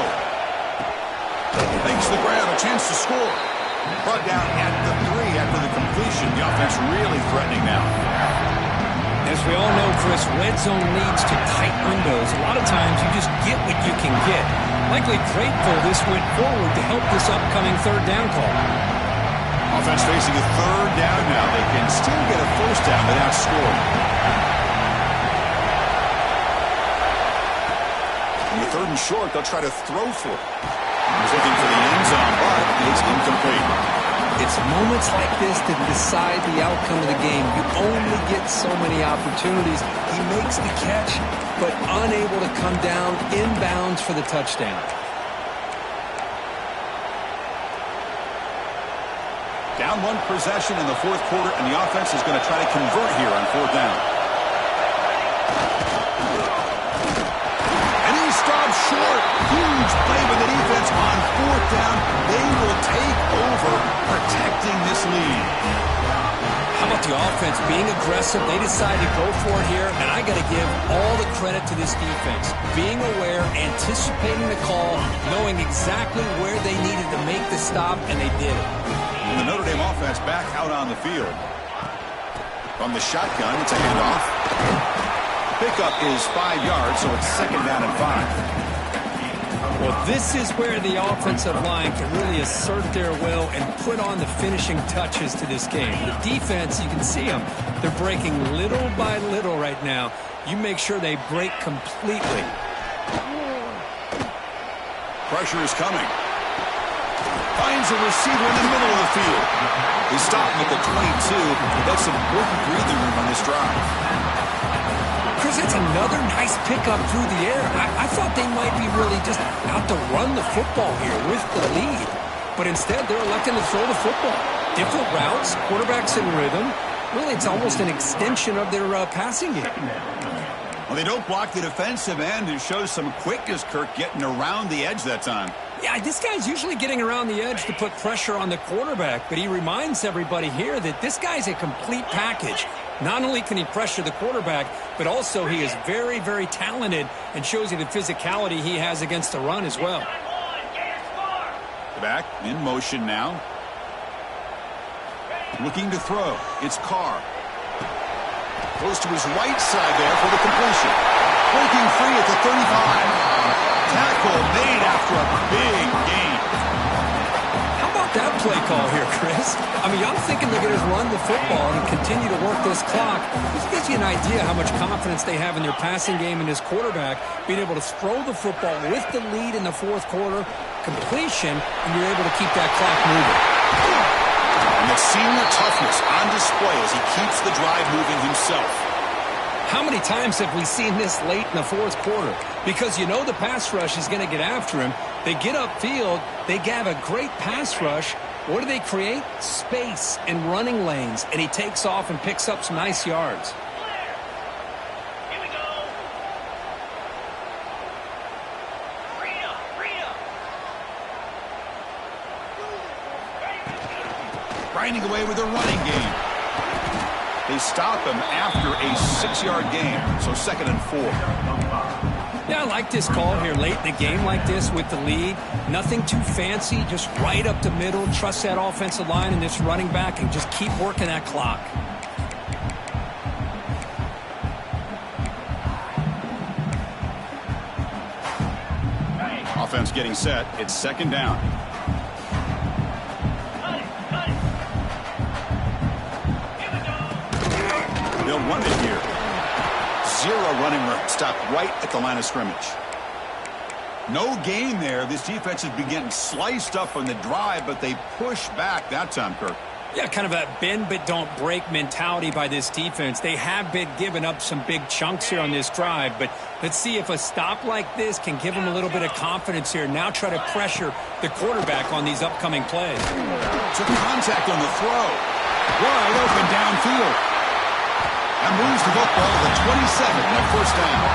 Makes the grab, a chance to score. Brought down at the 3 after the completion. The offense really threatening now. As we all know, Chris, red zone leads to tight windows. A lot of times you just get what you can get. Likely grateful this went forward to help this upcoming third down call. Offense facing a third down now. They can still get a first down without scoring. On the third and short, they'll try to throw for it. He's looking for the end zone, but it's incomplete. It's moments like this that decide the outcome of the game. You only get so many opportunities. He makes the catch, but unable to come down inbounds for the touchdown. Down one possession in the fourth quarter, and the offense is going to try to convert here on fourth down. And he stops short. Huge play by the defense on fourth down. They will take over, protecting this lead. How about the offense being aggressive? They decide to go for it here, and I got to give all the credit to this defense. Being aware, anticipating the call, knowing exactly where they needed to make the stop, and they did it. And the Notre Dame offense back out on the field. From the shotgun, it's a handoff. Pickup is 5 yards, so it's second down and 5. Well, this is where the offensive line can really assert their will and put on the finishing touches to this game. The defense, you can see them. They're breaking little by little right now. You make sure they break completely. Pressure is coming. Finds a receiver in the middle of the field. They stop him at the 22. That's some important breathing room on this drive. Chris, it's another nice pickup through the air. I thought they might be really just out to run the football here with the lead. But instead, they're electing to throw the football. Different routes, quarterbacks in rhythm. Really, it's almost an extension of their passing game. Well, they don't block the defensive end and shows some quickness, Kirk, getting around the edge that time. Yeah, this guy's usually getting around the edge to put pressure on the quarterback, but he reminds everybody here that this guy's a complete package. Not only can he pressure the quarterback, but also he is very, very talented and shows you the physicality he has against the run as well. Back in motion now. Looking to throw. It's Carr. Goes to his right side there for the completion. Breaking free at the 35. Tackle made after a big gain. How about that play call here, Chris? I mean, I'm thinking they're going to run the football and continue to work this clock. This gives you an idea how much confidence they have in their passing game and his quarterback, being able to throw the football with the lead in the fourth quarter, completion, and you're able to keep that clock moving. And the senior toughness on display as he keeps the drive moving himself. How many times have we seen this late in the fourth quarter? Because you know the pass rush is going to get after him. They get upfield. They have a great pass rush. What do they create? Space and running lanes. And he takes off and picks up some nice yards. Here we go. Grinding away with a running game. They stop him after a 6-yard gain, so second and 4. Yeah, I like this call here late in the game like this with the lead. Nothing too fancy, just right up the middle. Trust that offensive line and this running back and just keep working that clock. Offense getting set. It's second down. They'll run it here. Zero running room. Stop right at the line of scrimmage. No gain there. This defense has been getting sliced up on the drive, but they push back that time, Kirk. Yeah, kind of a bend but don't break mentality by this defense. They have been giving up some big chunks here on this drive, but let's see if a stop like this can give them a little bit of confidence here. Now try to pressure the quarterback on these upcoming plays. Took contact on the throw. Wide open downfield. And moves the football to the 27 and a first down.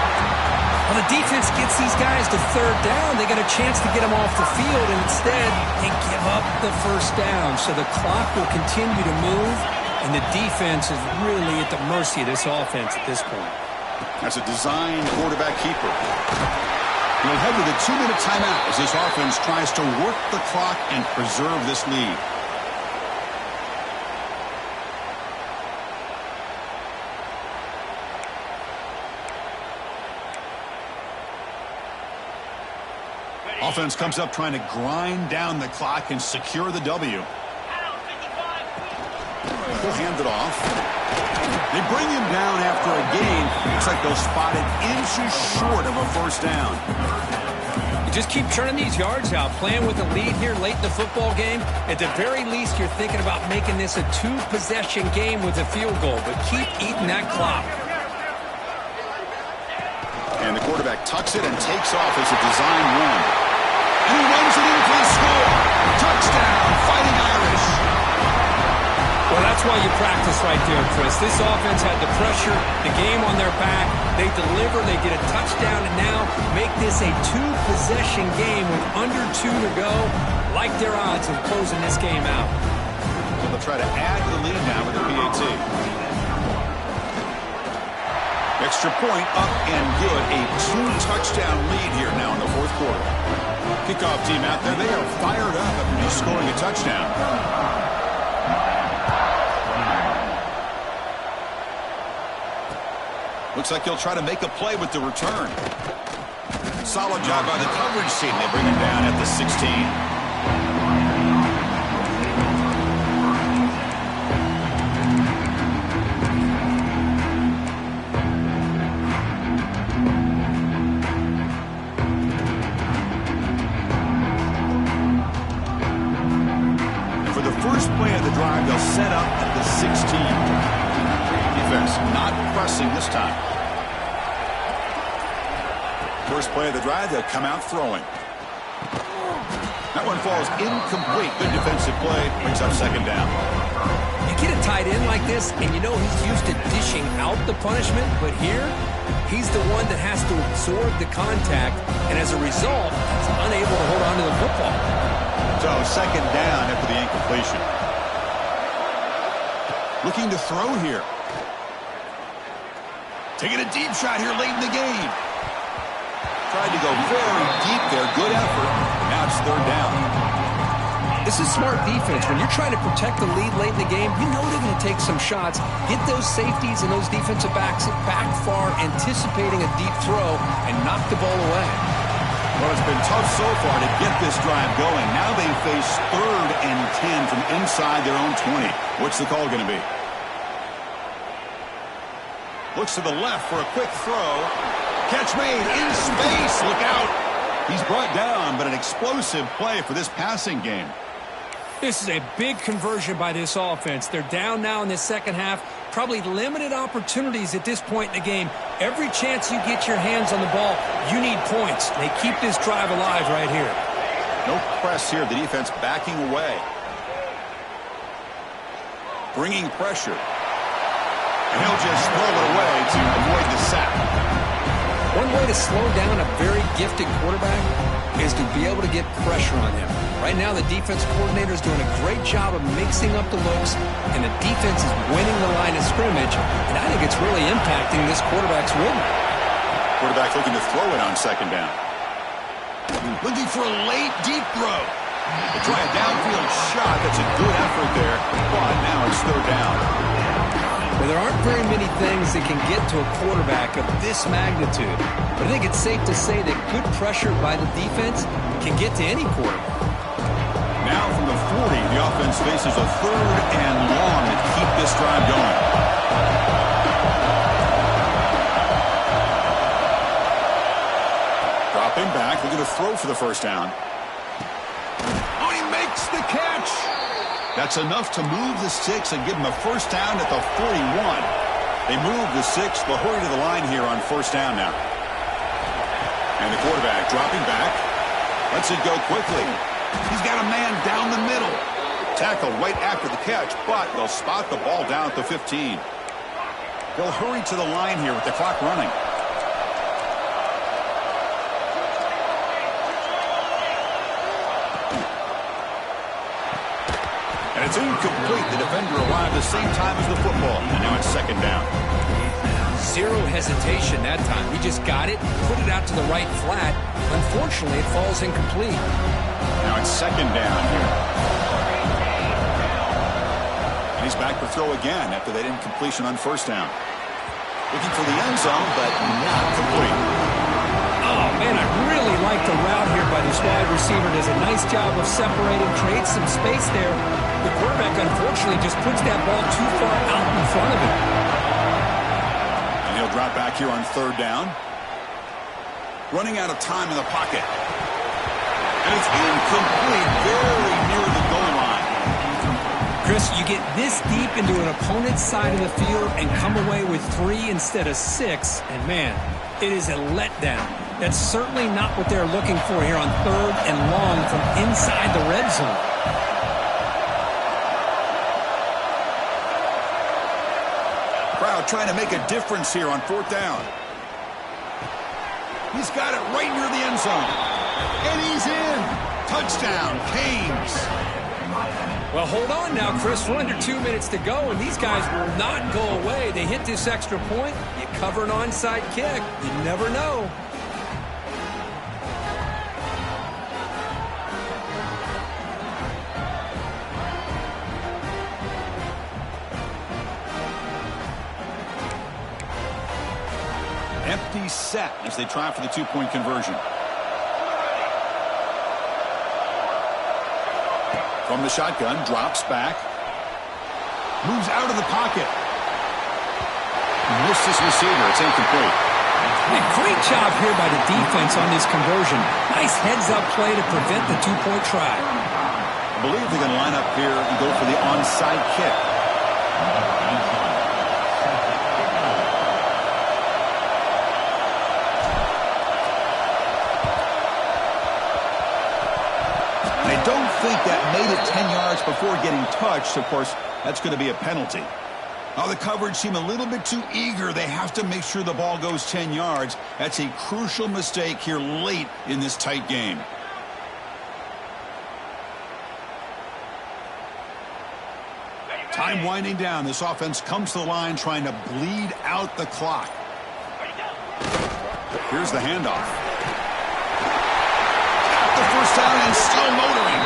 Well, the defense gets these guys to third down. They got a chance to get them off the field, and instead they give up the first down. So the clock will continue to move, and the defense is really at the mercy of this offense at this point. That's a designed quarterback keeper. We'll head to the 2-minute timeout as this offense tries to work the clock and preserve this lead. Offense comes up trying to grind down the clock and secure the W. They'll hand it off. They bring him down after a gain. Looks like they'll spot it inches short of a first down. You just keep churning these yards out, playing with a lead here late in the football game. At the very least, you're thinking about making this a 2-possession game with a field goal, but keep eating that clock. And the quarterback tucks it and takes off as a design run. And he runs it in for the score. Touchdown, Fighting Irish. Well, that's why you practice right there, Chris. This offense had the pressure, the game on their back. They deliver, they get a touchdown, and now make this a 2-possession game with under 2 to go. Like their odds of closing this game out. Well, they'll try to add to the lead now with the PAT. Extra point up and good. A 2-touchdown lead here now in the fourth quarter. Kickoff team out there. They are fired up after just scoring a touchdown. Looks like he'll try to make a play with the return. Solid job by the coverage team. They bring him down at the 16. They'll set up at the 16. Defense not pressing this time. First play of the drive, they'll come out throwing. That one falls incomplete. Good defensive play. Brings up second down. You get a tight end like this, and you know he's used to dishing out the punishment, but here, he's the one that has to absorb the contact, and as a result, he's unable to hold on to the football. So second down after the incompletion. Looking to throw here. Taking a deep shot here late in the game. Tried to go very deep there. Good effort. Now it's third down. This is smart defense. When you're trying to protect the lead late in the game, you know they're going to take some shots. Get those safeties and those defensive backs back far, anticipating a deep throw, and knock the ball away. Well, it's been tough so far to get this drive going. Now they face 3rd and 10 from inside their own 20. What's the call going to be? Looks to the left for a quick throw. Catch made in space. Look out. He's brought down, but an explosive play for this passing game. This is a big conversion by this offense. They're down now in the second half. Probably limited opportunities at this point in the game. Every chance you get your hands on the ball, you need points. They keep this drive alive right here. No press here. The defense backing away. Bringing pressure. And he'll just throw it away to avoid the sack. One way to slow down a very gifted quarterback is to be able to get pressure on him. Right now, the defense coordinator is doing a great job of mixing up the looks, and the defense is winning the line of scrimmage, and I think it's really impacting this quarterback's rhythm. Quarterback looking to throw it on second down. Looking for a late, deep throw. They try a downfield shot. That's a good effort there, but now it's third down. Well, there aren't very many things that can get to a quarterback of this magnitude, but I think it's safe to say that good pressure by the defense can get to any quarterback. Now from the 40, the offense faces a 3rd and long to keep this drive going. Drop And back, they're going to throw for the first down. Oh, he makes the catch. That's enough to move the sticks and give him a first down at the 41. They move the six. They'll hurry to the line here on first down now. And the quarterback dropping back. Lets it go quickly. He's got a man down the middle. Tackle right after the catch, but they'll spot the ball down at the 15. They'll hurry to the line here with the clock running. And it's incomplete. The defender arrived the same time as the football. And now it's second down. Zero hesitation that time. He just got it, put it out to the right flat. Unfortunately, it falls incomplete. Now it's second down here. And he's back to throw again after that incompletion on first down. Looking for the end zone, but not complete. Oh, man, I really like the route here by this wide receiver. Does a nice job of separating, creates some space there. The quarterback, unfortunately, just puts that ball too far out in front of him. And he'll drop back here on third down. Running out of time in the pocket. And it's incomplete, very near the goal line. Chris, you get this deep into an opponent's side of the field and come away with 3 instead of 6, and man, it is a letdown. That's certainly not what they're looking for here on third and long from inside the red zone. Crowd trying to make a difference here on fourth down. He's got it right near the end zone. And he's in. Touchdown, Canes. Well, hold on now, Chris. We're under 2 minutes to go, and these guys will not go away. They hit this extra point. You cover an onside kick. You never know. Empty set as they try for the two-point conversion. From the shotgun, drops back. Moves out of the pocket. Missed his receiver. It's incomplete. A great job here by the defense on this conversion. Nice heads-up play to prevent the two-point try. I believe they're going to line up here and go for the onside kick. I don't think that made it 10 yards before getting touched. Of course, that's going to be a penalty. Oh, the coverage seemed a little bit too eager. They have to make sure the ball goes 10 yards. That's a crucial mistake here late in this tight game. Time winding down. This offense comes to the line trying to bleed out the clock. Here's the handoff. The first down and still motoring.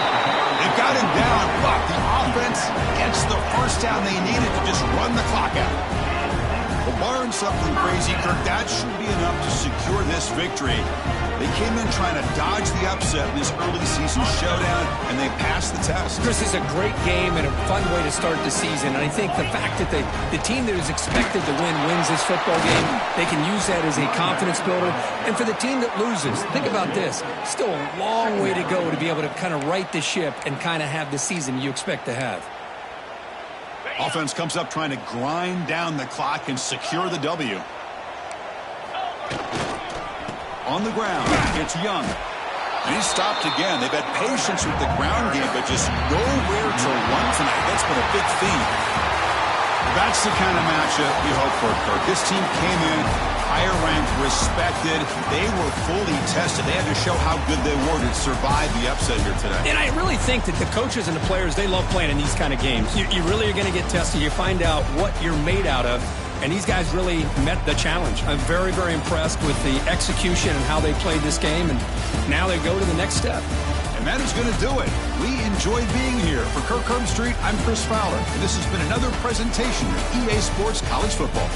They've got him down, but the offense gets the first down they needed to just run the clock out. Well, barring something crazy, Kirk, that should be enough to secure this victory. They came in trying to dodge the upset in this early season showdown, and they passed the test. Chris, is a great game and a fun way to start the season. And I think the fact that the team that is expected to win wins this football game, they can use that as a confidence builder. And for the team that loses, think about this. Still a long way to go to be able to kind of right the ship and kind of have the season you expect to have. Offense comes up trying to grind down the clock and secure the W. On the ground, it's Young. And he's stopped again. They've had patience with the ground game, but just nowhere to run tonight. That's been a big theme. That's the kind of matchup you hope for, Kirk. This team came in higher ranked, respected. They were fully tested. They had to show how good they were to survive the upset here today. And I really think that the coaches and the players, they love playing in these kind of games. You really are going to get tested. You find out what you're made out of. And these guys really met the challenge. I'm very, very impressed with the execution and how they played this game. And now they go to the next step. And that is going to do it. We enjoyed being here. For Kirk Herbstreit, I'm Chris Fowler. And this has been another presentation of EA Sports College Football.